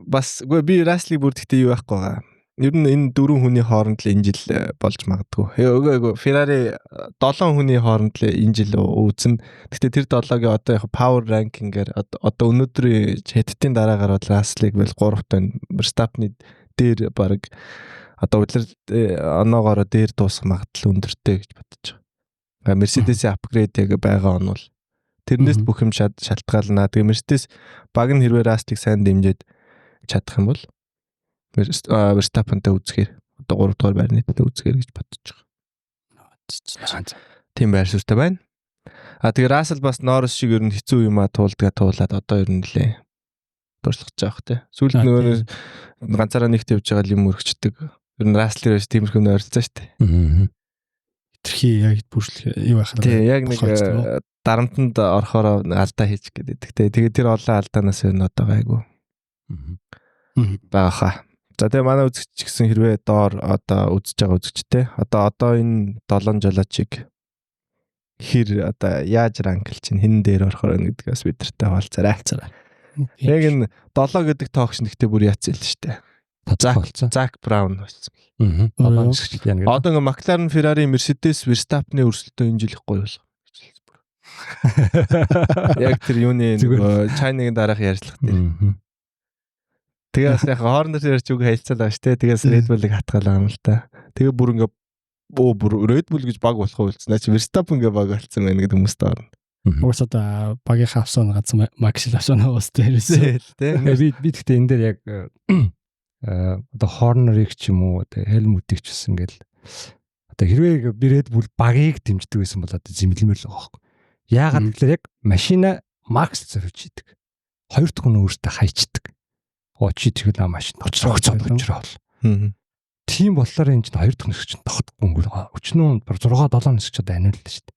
бас би Russell-ийг бүр тэгтээ юу байхгүй байгаа. Ер нь энэ дөрвөн хүний хооронд л энэ жил болж магадгүй. Ferrari 7 хүний хооронд л энэ жил үүсэн. Гэхдээ тэр 7-гийн одоо яг power ranking-ээр одоо өнөөдрийн хэдтийн дараагаар бол Russell-ийг бол 3-т Verstappen-ы дээр баг одоо удирд оноогоороо дээр дуусах магадлал өндөртэй гэж бодож байгаа. Mercedes-ийн апгрейд яг байгаа он бол тэрнээс бүх юм шалтгаална. Тэгээ Mercedes баг нь хэрвээ Russell-ыг сайн дэмжиж чадах юм бол Verstappen-тэй үзэхээр одоо 3 дугаар байрнуудтай үзэхээр гэж бодож байгаа. Тийм байр суурьтай байна. Тэгээ Russell бас Norris шиг ер нь хэцүү юм туулаад одоо ер нь нэлээ дурсалж байгаа хэ. Сүүлд нөгөө ганцаараа нэгт явж байгаа юм өргөчдөг. Ер нь Russell ерөөс тиймэрхүү нэ ойролцоо шүү дээ. Хитрхи яг бүршлэх юу байх вэ? Тий, яг нэг дарамтанд орохоор алдаа хийчих гэдэг. Тэгээ тэр олон алдаанаас ер нь одоо гайгүй. Бааха. За тэгээ манай үзэгч гэсэн хэрвээ доор одоо үзэж байгаа үзэгчтэй одоо энэ 7 жолоочийг хэр одоо яаж ранклж чинь хэн дээр орохоор вэ гэдгээс бидэртэй хаалцаарай. Яг энэ 7 гэдэг тоогч нэгтээ бүр яцсан л шүү дээ. Zak Brown болсон. Одоо ингээ McLaren, Ferrari, Mercedes, Verstappen-ы өрсөлдөө энэ жил их гоё болох. Яг тэр юуны China-гийн дараах ярьцлага дээр. Тэгээс яг хоорондоо ярьж үг хэлцэл байгаа шүү дээ. Тэгээс Red Bull-ыг хатгаалаа юм л та. Тэгээ бүр ингээ Red Bull гэж баг болох үйлцэн. Наач Verstappen ингээ баг болсон байна гэдэг хүмүүст орно. Уус одоо багийн хавсан ганц Max авсан уустай хэрэгсэн. Би гэхдээ энэ дээр яг одоо Horner-ыг ч юм уу одоо Helmut-ыг ч гэсэн ингээл одоо хэрвээ би Red Bull багийг дэмждэг байсан бол одоо зэмлэмэр л байгаа байхгүй. Яагаад гэвэл яг машина Max зориулж идэг. Хоёр дахь нь өөртөө хайчдаг. Очи тэгэл машин очроо. Тийм болохоор энэ чинь хоёр дахь нисгч чинь тогтохгүй өнгөр. Өчнөө 6 7 нисгч одоо аниуллаа шүү дээ.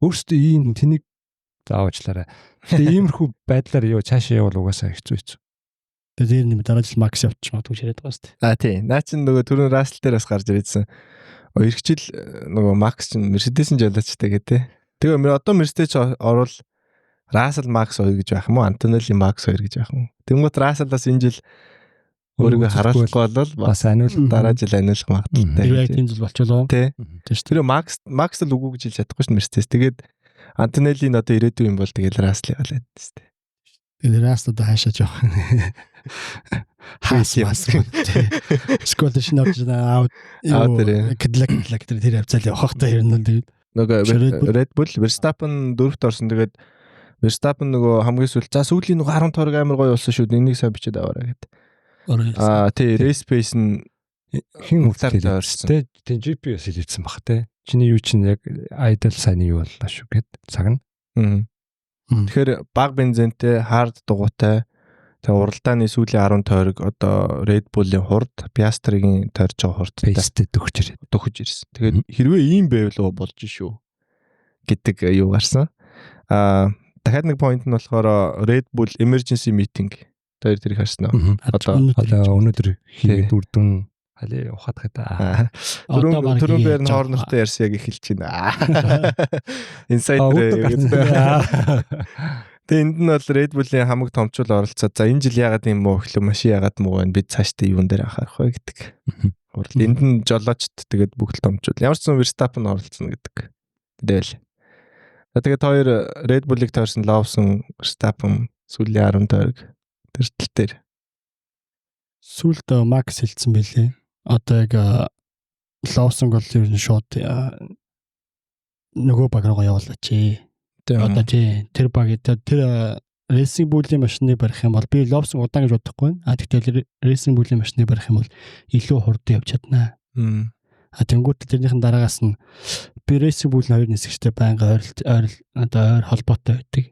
Өөртөө ийм тэнийг заавчлаарай. Тэгээ иймэрхүү байдлаар юу цаашаа явал угаасаа хэцүү. Тэгээд энэ дараа жил Max явчих магадгүй ширээд байгаа шүү дээ. Тийм. Наа чин нөгөө түрүүн Russell дээр бас гарч ирсэн. Иргэжил нөгөө Max чин Mercedes-ийн жолоочтой гэдэг. Тэгээ одоо Mercedes орвол Russell Max 2 гэж байх юм уу? Antonelli Max 2 гэж байх юм уу? Тэнгуут Russell-аас энэ жил өөрийгөө харуулахгүй бол бас аниул дараа жил аниулах магадaltaй. Тэр яг энэ жил болчихлоо. Тийм шүү дээ. Max л үгүй гэж хэлж чадахгүй шүү Mercedes. Тэгээд Antonelli нь одоо ирээдүй юм бол тэгээд Russell-ийг алаад шүү дээ. Тэгээд Russell одоо хаашаа жоох. Хаас. Скол шин авч аа Cadillac тэр хавцаал явах та ер нь тэгээд нөгөө Red Bull Verstappen 4-т орсон. Тэгээд Verstappen нөгөө хамгийн сүүлийн нөгөө 10 тойрог амар гоё болсон шүү. Энийг сайн бичээд аваарай гэдэг. Тий, race pace нь хин өвчлээ орсон. Тэ GPS хэлсэн баг те. Чиний юу чинь яг idle сайн юу боллоо шүү гэд цагна. Тэгэхээр баг бензинтэй, хард дугуйтай, тэгээ уралдааны сүүлийн 10 тойрог одоо Red Bull-ийн хурд, Piastri-гийн тойрж байгаа хурдтай дөхөж ирсэн. Тэгээд хэрвээ ийм байвал болж шүү гэдэг юу гарсан. Дахиад нэг point нь болохоор Red Bull emergency meeting тэр харсан уу? Одоо өнөөдөр хийгээд үрдүн халий ухаад хата. Түрүүн бээр нь хоорондоо ярьсан яг эхэлж байна. Insider гэдэг. Тэгээ энд нь бол Red Bull-ийн хамаг томчул оролцоод за энэ жил яагаад юм уу гэхлээр машин яагаад муу байна бид цаашдаа юун дээр анхаарах вэ гэдэг. Энд нь жолоочд тэгээд бүгд томчул. Ямар ч сан Verstappen оролцсон гэдэг. Тэгэл. Тэгээд хоёр Red Bull-ыг тойрсон Lawson, Verstappen сүүлийн 10 тойрог тэр тал дээр. Сүүлд Max хэлсэн байлээ. Одоо яг Lawson гол ер нь шууд нөгөө баг руугаа явуулаач. Одоо тэр баг тэр Racing Bull-ийн машиныг барих юм бол би Lawson удаан гэж бодохгүй байна. Тэгвэл Racing Bull-ийн машиныг барих юм бол илүү хурдан явж чаднаа. Тэнгүүт тэрнийхэн дараагаас нь би Racing Bull-ийн хоёр нисгчтэй байнга ойр холбоотой байдаг.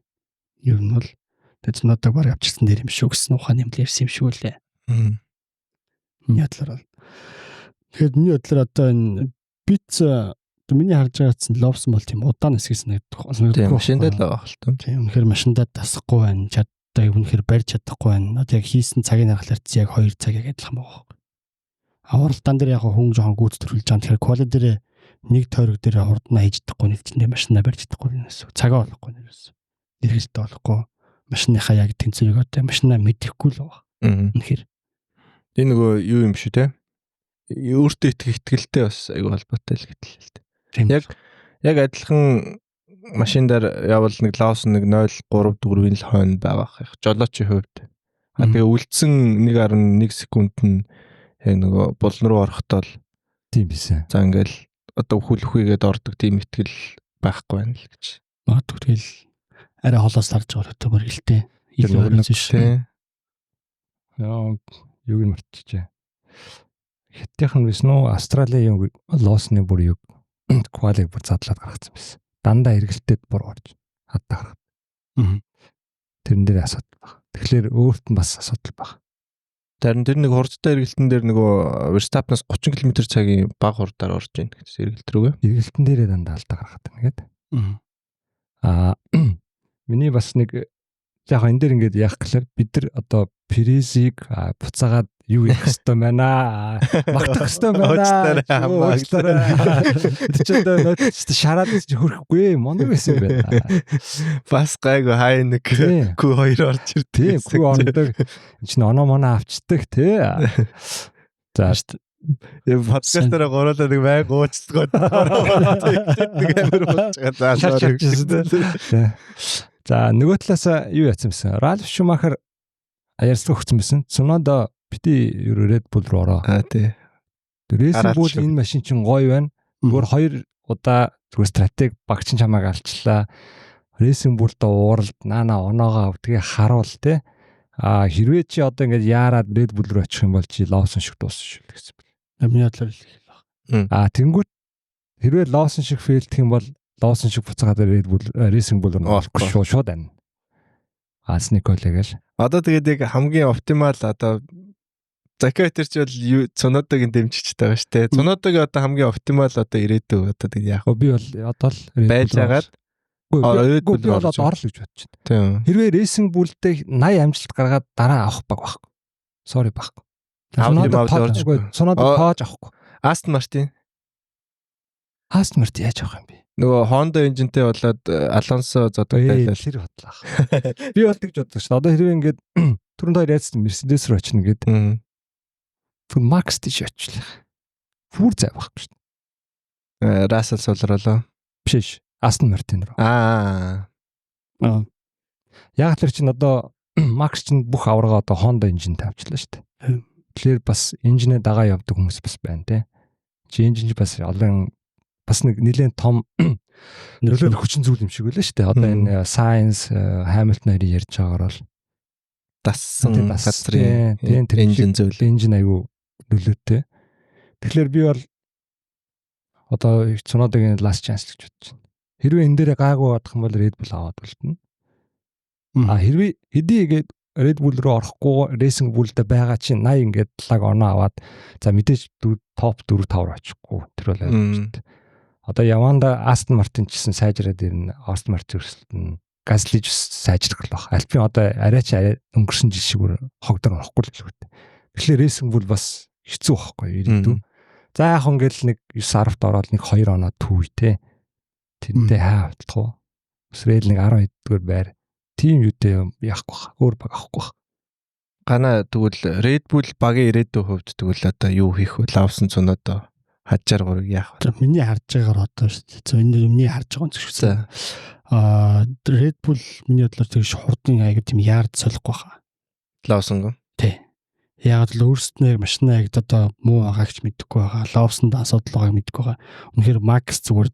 Ер нь бол тэд надад баг авчирсан дээр юм шүү гэсэн ухааны юм л ярьсан юм шүү лээ. Миний бодлоор. Тэгэхээр миний бодлоор одоо энэ биц миний харж байгаагаас Lawson бол тийм удаан нисгэсэн гэдэг. Машиндаа л байгаа хэл тийм. Үнэхээр машиндаа тасахгүй байна. Чаддаг үнэхээр барьж чадахгүй байна. Одоо яг хийсэн цагийн харахаар чи яг 2 цаг яг адилхан байгаа. Авралдаан дээр яг хүн жоохон гүйц төрүүлж байгаа. Тэгэхээр quality дээр нэг тойрог дээр хурднаа хийж чадахгүй нэгчэндээ машинаа барьж чадахгүй нээс. Цагаа болохгүй нээс. Нэргэлтэй болохгүй. Машиныхаа яг тэнцвэрийг одоо машинаа мэдэхгүй л байгаа. Үнэхээр. Энэ нөгөө юу юм шүү те. Өөртөө итгэлтэй бас аюу холбоотой л гэтэл л те. Яг адилхан машиндаар явбал нэг Lawson нэг 0.3 4-ийн л хойно байгаа их. Жолоочийн хувьд. Тэгээ үлдсэн 1.1 секунд нь нөгөө булан руу орохдоо л тийм бисэ. За ингээл одоо хүлхвэгээд ордог тийм итгэл байхгүй байна л гэж. Магадгүй тэгэл арай холоос харж байгаа хөтө мөргөлтэй. Илүү шүү. Яа, юуг нь мартчихжээ. Хэттийнхэн биш нөө Австралийн Lawson-ы бүр юг quality бүр задлаад гаргацсан байсан. Дандаа эргэлтээд бүр орж хадаа гаргав. Тэрэн дээр асуудал баг. Тэгэхээр өөрт нь бас асуудал баг. Тэр нэг хурдтай эргэлтэн дээр нөгөө Verstappen-аас 30 км/цагийн бага хурдаар орж ийн гэсэн эргэлт рүүгээ. Эргэлтэн дээрээ дандаа алдаа гаргаад байна гэдэг. Миний бас нэг яг энэ дээр ингээд яах гэхээр бид нар одоо Перезиг буцаагаад юу хийх хэвээр байна. Магтах хэвээр байна. Өчигдөр шараад хөрөхгүй моног байсан байна. Бас гайгүй хай нэг Q2 орж ирдэг. Q ондог. Энд чинь оноо моноо авчдаг тий. За подкастаараа гороолаа нэг байг ууцдаг. Нэг амир болж байгаа. За нөгөө талаас юу яцсан бэсэн? Ralf Schumacher аяарсаг өгсөн бэсэн. Цунодо бити Red Bull руу ороо. Тий. Racing Bull энэ машин чинь гоё байна. Зүгээр 2 удаа зүгээр стратеги багчин чамааг алчлаа. Racing Bull-д ууралд наана оноогоо авдгийг харуул те. Хэрвээ чи одоо ингээд яарад Red Bull руу очих юм бол чи Lawson шиг дуусна шүү гэсэн бэл. Миний бодлоор л баг. Тэнгүүт хэрвээ Lawson шиг фейлдэх юм бол Lawson шиг буцаагаад Red Bull Racing Bull руу орохгүй шууд байна. Николагэл. Одоо тэгээд яг хамгийн оптимал одоо Закатер ч бол Цунодогийн дэмжигчтэй байгаа шүү дээ. Цунодогийн одоо хамгийн оптимал одоо ирээдүй одоо тэгээд яах вэ? Би бол одоо л байжгаад Red Bull руу орно гэж бодож байна. Хэрвээ Racing Bull-тэй 80 амжилт гаргаад дараа авах баг. Sorry баггүй. Цунодо тоож авахгүй. Aston Martin яаж авах юм бэ? Нөгөө Honda engine-тэй болоод Alonso зодогтай тэр бодлоо. Би бол тэгж боддог шүү. Одоо хэрвээ ингээд түрүүнд хоёр яцсан Mercedes руу очно гэдэг. Түр Max тийш очлаа. Фүр зай байхгүй шүү. Russell сулруулаа. Биш. Aston Martin руу. Яг тэр чинь одоо Max чинь бүх аварга одоо Honda engine-тэй авчлаа шүү дээ. Тэгэхээр бас engine-ээ дагаа явдаг хүмүүс бас байна те. Чи engine бас олон бас нэг нэлээд том нөлөөлөх хүчин зүйл юм шиг байлаа шүү дээ. Одоо энэ Science Hamilton-ыг ярьж байгаагаар бол дассан газрын engine зүйл engine аюу нөлөөтэй. Тэгэхээр би бол одоо Цунодогийн last chance гэж бодож байна. Хэрвээ энэ дээрээ гаагүй бодох юм бол Red Bull аваад үлдэнэ. Хэрвээ хэдийгээд Red Bull руу орохгүй Racing Bull-д байгаа чинь 80 ингээд лаг оноо аваад за мэдээж топ 4 5 руу очихгүй тэр бол ойлгомжтой. Одоо Yamaha Aston Martin ч гэсэн сайжраад ирнэ. Aston Martin өрсөлдөн Gasly ч сайжрах л баг. Alpine одоо арай ч өнгөрсөн жил шиг хогдор орохгүй л хэлбэртэй. Тэгэхээр Racing Bull бас хэцүү байхгүй ирээдүй. За яг ингээл нэг 9 10-т ороод нэг 2 оноо түүй те. Тэрнтэй хаа бодлох уу? Өсрэл нэг 12 дэх байр. Тим юутэй яахгүй бах. Өөр баг авахгүй бах. Гана тэгвэл Red Bull багийн ирээдүйн хувьд тэгвэл одоо юу хийх вэ? Lawson Tsunoda хажаар гурыг яах вэ? Миний харж байгаагаар одоо шүү дээ. Энэ миний харж байгаа юм шиг. Red Bull миний бодлоор тэгш хурдан аяг тийм яард солихгүй баха. Lawson. Тий. Яг л өөрсдөө машинаа яг одоо муу байгаагч мэдэхгүй байгаа. Lawson-д асуудал байгааг мэдэхгүй байгаа. Үнэхээр Max зүгээр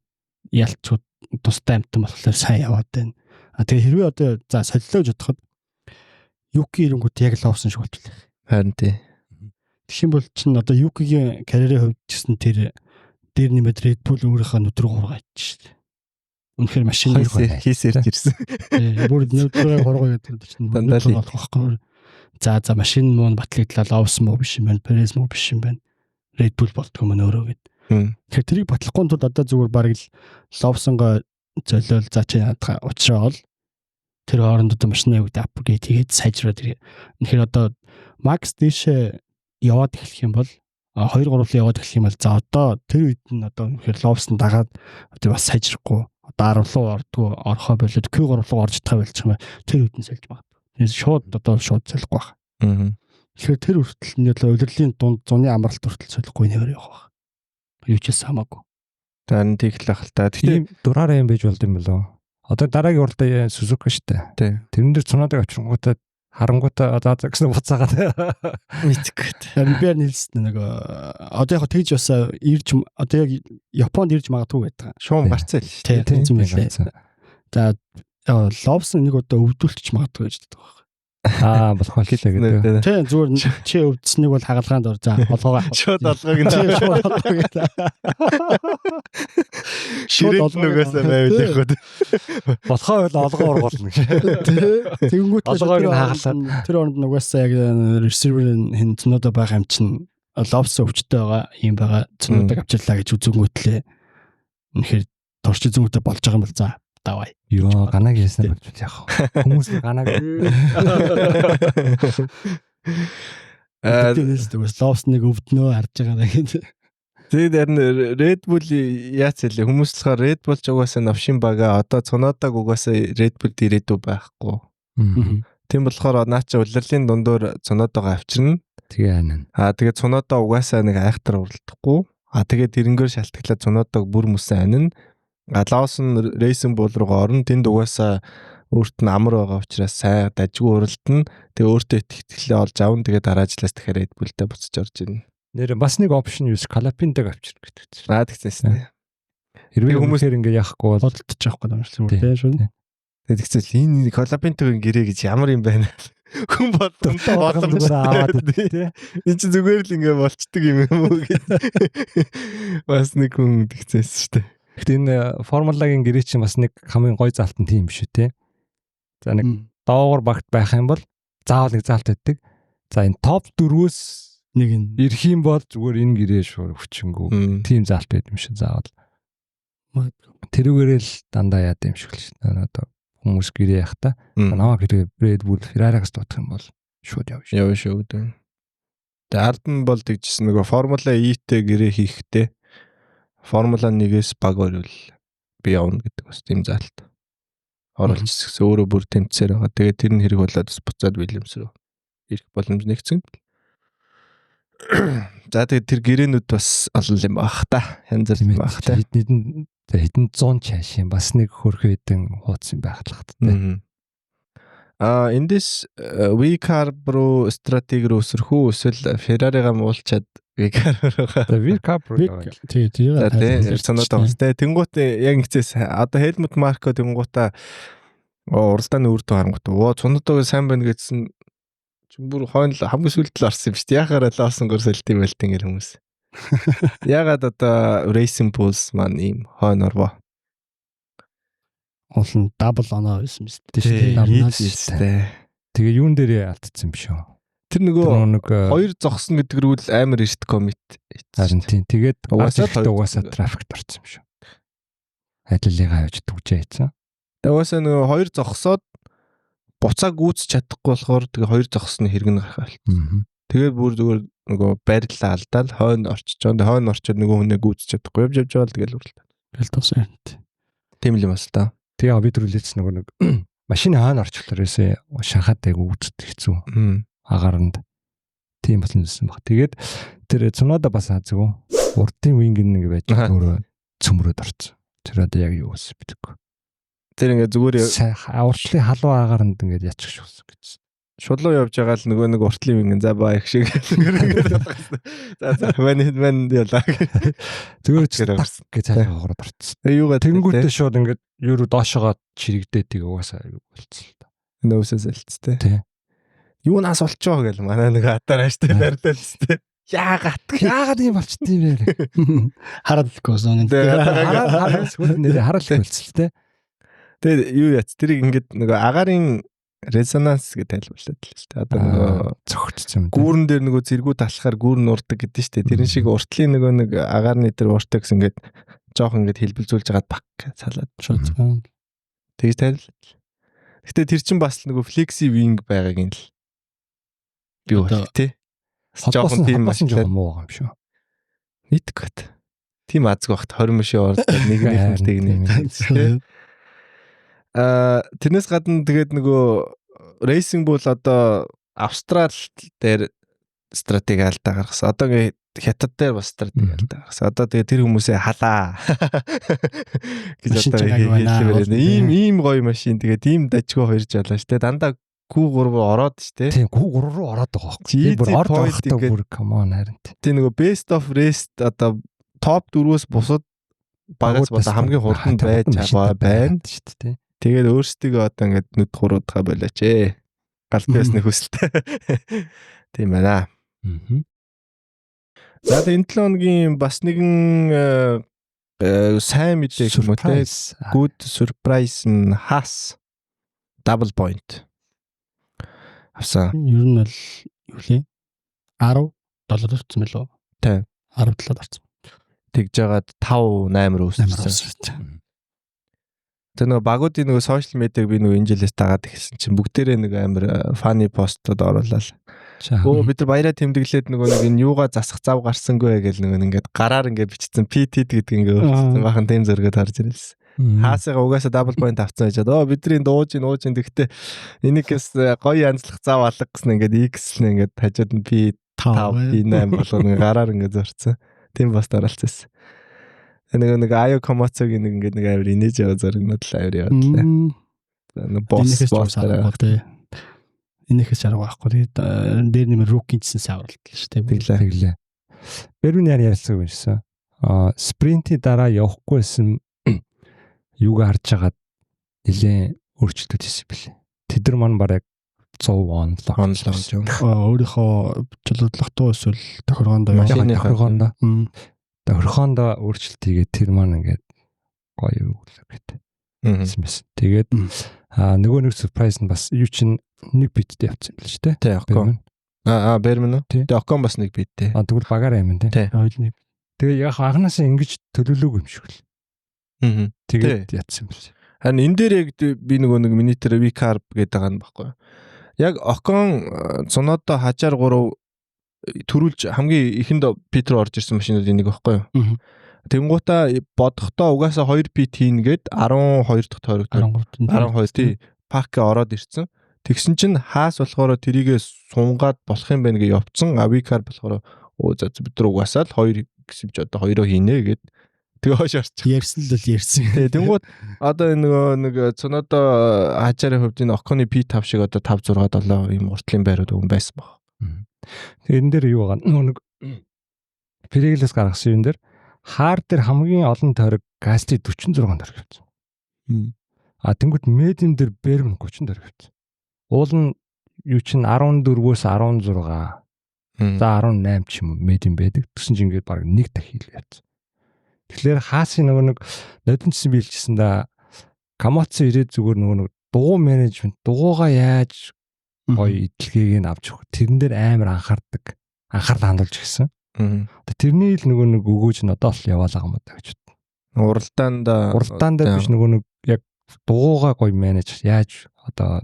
ялцгүй тустай амтан болохоор сайн яваад байна. Тэгээ хэрвээ одоо за солилоо гэж бодоход Yuki ирэнгүүт яг Lawson шиг болчихлоо. Харин тий. Тэгэх юм бол чинь одоо Yuki-гийн карьерийн хувьд гэсэн тэр дээр нэмээд Red Bull өөрийнхөө нүдрэг хургаач шүү дээ. Үнэхээр машин хийсээр ирсэн. Бүр нүдрэг хургаа гэдэг чинь дандаа л болох байхгүй. За машин муу батлагдлаа Lawson муу биш юм байна. Perez муу биш юм байна. Red Bull болтгоо мөн өөрөө гэдэг. Тэгэхээр тэрийг батлахгүй тул одоо зүгээр бараг л Lawson-го золиол за чи яадах учраа бол тэр хооронд одоо машины аяг апгрейд хийгээд сайжраад ирээ. Тэгэхээр одоо Max дэшээ яваад эхлэх юм бол 2 3 яваад эхлэх юм бол за одоо тэр үед нь одоо үнэхээр Lawson дагаад одоо бас сайжрахгүй одоо 10 руу ордгоо орхоо болоод Q3 руу орж таа болчих юм. Тэр үед нь сольж магадгүй. Тэгээс шууд одоо шууд солихгүй байх. Тэгэхээр тэр хүртэл нь одоо удирдлагын дунд зуны амралт хүртэл солихгүй нэвэр явах байх. Юу ч хамаагүй. Тань тийх л ах л та. Тийм дураараа юм байж болд юм болов. Одоо дараагийн уралдаа Suzuki штэ. Тэрэн дээр Tsunoda авчирнгуудаа харангуудаа одоо гэсэн буцаагаад мэдгүй. Би нэлсэн нэг одоо яг тэгж бас ирж одоо яг Японд ирж магадгүй байдаг. Шуум гарцаа л шүү дээ. Тийм байлээ. За Lawson нэг удаа өвдөлтч магадгүй гэж боддог. Болох байлаа гэдэг. Тийм зүгээр чи өвдснэг бол хагалгаанд ор за олгоо. Шууд олгоог нь шууд олгоог. Ширэл нүгээс байвал яхад. Болохоо бол олгоо ургуулна. Тэгэнгүүт олгоог нь хагалаад тэр оронд нугасаа яг receiver-ын хэн Tsunoda байгаа юм чинь Lawson өвчтэй байгаа юм байгаа. Tsunoda авчирлаа гэж үзэнгүүтлээ. Үнэхээр турш зүүнтэй болж байгаа юм бол за давай. Йоо ганаг яасан болчих яах. Хүмүүс ганаг. Тэгээс Lawson-ыг өвднөө харж байгаа гэдэг. Тэгээд харин Red Bull яац хэлээ хүмүүс болохоор Red Bull ч угаасаа навшин бага одоо Tsunoda-г угаасаа Red Bull ирээдүй байхгүй. Тийм болохоор наача улирлын дундуур Tsunoda-г авчирна. Тэгээ анаа. Тэгээд Tsunoda угаасаа нэг айхтар уралдахгүй. Тэгээд тэрнгээр шалтгаалаад Tsunoda-г бүр мөсөн анина. Lawson Racing Bull руу орно. Тэнд угаасаа өөрт нь амар байгаа учраас сайн дажгүй уралдана. Тэгээ өөртөө итгэлээ олж авна. Тэгээ дараа жилээс дахиад Red Bull-тэй буцаж орж ирнэ. Нэр бас нэг опшн юус Calapin-дэг авчирх гэдэг. Тэгсэн. Хэрвээ хүмүүсээр ингэ яахгүй бол бодолдож авахгүй юм шүү дээ шүү. Тэгсэн энэ Calapin-тэй гэрээ гэж ямар юм байна. Хүн боломжтой аваад тий. Энд чи зүгээр л ингэ болчдөг юм уу гэж. Бас нэг хүн тэгсэн шүү дээ. Гэхдээ энэ формулагийн гэрээ чинь бас нэг хамгийн гой залтан тийм шүү те. За нэг доогор багт байх юм бол заавал нэг залт өгдөг. За энэ топ 4-өөс нэг нь ирэх юм бол зүгээр энэ гэрээ шууд хүчингүү. Тийм залт байд юм шиг заавал. Тэрүүгээрээ л дандаа яад юм шиг л шүү. Одоо хүмүүс гэрээ явах та. Намаа гэрээ Red Bull Ferrari-гаас дутах юм бол шууд явна шүү. Явна шүү дээ. Тэгээ ард нь бол тэгжсэн нөгөө Формула E-тэй гэрээ хийхтэй. Формула 1-ээс баг орвол би явна гэдэг бас тийм залт. Оруулж ирсэн өөрөө бүр тэмцээр байгаа. Тэгээ тэр нь хэрэг болоод бас буцаад Williams руу ирэх боломж нэгцэн. За тэгээ тэр гэрээнүүд бас олон юм баах та. Янз бүр юм баах та. Хэдэн 100 чаш юм бас нэг хөрхөө хэдэн хууц юм байх л хат. Эндээс V-Carb руу стратеги руу өсрөх үү эсвэл Ferrari-га муулчаад V-Carb тий санаад байгаа. Тэнгуут яг ингэцээс одоо Helmut Marko тэнгуутаа уралдааны үрдөө харангуут. Tsunoda-г сайн байна гэсэн бүр хойно хамгийн сүүлд л орсон юм шүү дээ. Яхаараа Lawson-гоор солилт юм байл тийм хүмүүс. Ягаад одоо Racing Bulls маань ийм хойнорвоо. Олон дабл оноо байсан биз дээ. Тэгээ юун дээрээ алдсан юм шүү. Тэр нөгөө хоёр зогсон гэдэг рүү л амар эрт коммит. Харин тийм. Тэгээд угаасаа трафикт орсон юм шүү. Адилыгаа явж дүгжээ хийсэн. Тэгээ угаасаа нөгөө хоёр зогсоод буцааг гүйцэж чадахгүй болохоор тэгээ хоёр зогсны хэрэгнэ гарах болсон. Тэгээд бүр зүгээр нөгөө байрлалаа алдаал хойно орчиж байгаа. Хойно орчоод нөгөө хүнээ гүйцэж чадахгүй явж байгаа л тэгэл үрлээ. Тэгэл тусаа. Тийм л юм бас та. Тэгээ бид рүүлээч нөгөө нэг машины хойно орчихлоо ерөөсөө шахаад айгу үздэг хэцүү. Агаарнд тийм болсон юм баг. Тэгээд тэр цунада бас хазгүй урдын винг нэг байж өөрөө цөмрөөд орсон. Тэр одоо яг юу болсон битггүй. Тэр ингээ зүгээр уртлын халуун агаарнд ингээ ячих шүүсэн гэж. Шулуу явж байгаа л нөгөө нэг уртлын винг за баа их шиг. За мань ялаа. Зүгээр ч гэж цаашаа хурд орсон. Юугаа тэнгүүтээ шууд ингээ юу доошогоо чирэгдээд тийг угаасаа юу болцсон л та. Нөөсөө сэлцтэй. Тий. Юунаас болчихоо гэл манай нэг атарааштай барьдал тест. Яагаад юм болчтой юм бэ? Харалгүй зүүн. Хараад сүлд нэрээ харалгүй болчихсон те. Тэгээд юу яц тэрийг ингээд нөгөө агаарын резонанс гэж тайлбарлаад л шүү дээ. Одоо нөгөө зөгцсөн юм. Гүүрэн дээр нөгөө зэргүүд талахаар гүүрэн урдаг гэдэг шүү дээ. Тэрэн шиг уртлын нөгөө нэг агаарны тэр уртагс ингээд жоох ингээд хэлбэлзүүлж хагаад бак салаад шууд. Тэгж тайлбарлаа. Гэтэ тэр чинь бас нөгөө флекси винг байгааг нь л би бол тий. Жохон тийм машин жохон муу байгаа юм шүү. Нийтгät. Тийм азг багт 20 машин ордог нэг нэртэйг нэг. Тэрнээс гадна тэгээд нөгөө Racing Bull одоо Австрал дээр стратеги алдаа гаргасан. Одоо ингээ Хятад дээр бас стратеги алдаа гаргасан. Одоо тэгээд тэр хүмүүсээ халаа гэж одоо хэлээ. Ийм гоё машин тэгээд ийм дажгүй хоёр жалаа штэ. Дандаа Q3 руу ороод штэ. Тийм Q3 руу ороод байгаа байхгүй. Бүр орд байхдаа бүр come on харин. Тийм нөгөө best of rest одоо топ 4-өөс бусад багаас болоо хамгийн хурдан байж байна штэ тий. Тэгээд өөрсдөө одоо ингээд нүд хуруудгаа болооч ээ. Галбиас нэг хүсэлтэй. Тийм байна. За энэ 7 хоногийн бас нэгэн сайн мэдээ юм уу те. Good surprise нь хас double point. Авсан. Ер нь бол юу лээ? $10 орсон мэлөө. Тийм. $17 орсон. Тэгж жагаад 5-8 үүссэн. Тэр нөгөө багуудын нөгөө сошиал медиаг би нөгөө энэ жилээс дагаад ихсэн чинь бүгдээрээ нэг амар фаны постод оруулаад. Оо бид нар баяраа тэмдэглээд нөгөө нэг энэ юугаа засах зав гарсангүй гэл нөгөө ингээд гараар ингээд бичсэн PT гэдэг ингээд өөрчилсөн бахан тэм зөргөд харж ирсэн. Хаасыгаа угаасаа double point авцсан гэж. Бидний дууж гэхдээ энийгээс гоё янзлах зав алга гэсэн ингээд X л ингээд хажууд нь P5 P8 болгоно гараар ингээд зорцсон. Тэм пост оруулсан. Нэг аюу комацогийн нэг амар инээж яваа зөргнөд л авир яваад л. Босс тий. Энийхээс арга байхгүй. Дээр нэмэр руки гэсэн савралт л шүү дээ. Тэглээ. Берүн ярьсан юм шээ. Спринтийн дараа явахгүйсэн юуг харж хагаад нэлээ өөрчлөлт хийсэн билээ. Тэд нар маань бараг 100 онлог юм. Өөрийнхөө чөлөөтлөгтөө эсвэл тохиргоондоо Тохиргоондоо өөрчлөлт хийгээд тэр маань ингээд гоё өглөө гэдэг. Тэгээд нөгөө нэг surprise нь бас юу чинь нэг биттэй явцсан юм л шүү дээ. Тий, Окон. Бермэн үү? Тэгээ Окон бас нэг биттэй. Тэгвэл багаараа юм тий. Хоёулын. Тэгээ яг анханасаа ингэж төлөвлөөгүй юм шиг л. Тэгээд ятсан юм шиг. Харин энэ дээр яг би нөгөө нэг минитер V-carb гэдэг байгаа юм баггүй. Яг Окон цонодоо хажаар 3 төрүүлж хамгийн ихэнд Питер орж ирсэн машинуудын нэг байхгүй юу? Тэнгуутаа бодохдоо угаасаа 2 пит хийнгээд 12 дахь тойрогт 12 тий пак ороод ирсэн. Тэгсэн чинь хаас болохоор тэрийгээ сунгаад болох юм байна гэж явцсан. Авикар болохоор за бид нар угаасаа л 2 гэсэж одоо 2-оо хийнэ гэд тэгээ хойш орчих. Ярьсан л ярьсан. Тий тэнгуут одоо нэг цонодоо хажаарын хувьд энэ Оконы P5 шиг одоо 5 6 7 ийм уртлын байрууд өгөн байсан баг. Тэгээ энэ дээр юу байгаа нэг Переглэс гаргасан юм дээр хаар дээр хамгийн олон тойрог Гасти 46 тойрог явсан. Тэнгүүт медиум дээр Бермэн 30 тойрог явсан. Уул нь юу чинь 14-өөс 16 За 18 ч юм уу медиум байдаг. Тэгсэн чинь ингээд баг нэг дахин хил явц. Тэгэхээр хаасын нэг нодончсан биелжсэн да Камоцо ирээд зүгээр нэг дугуй менежмент дугуйгаа яаж гоё идэлгээг нь авч өгөх. Тэрэн дээр амар анхаарал хандуулж гисэн. Тэрний л нэг өгөөж нь одоо л яваалаа юм даа гэж бодлоо. Уралдаан дээр биш нэг яг дугуйгаа гоё менеж яаж одоо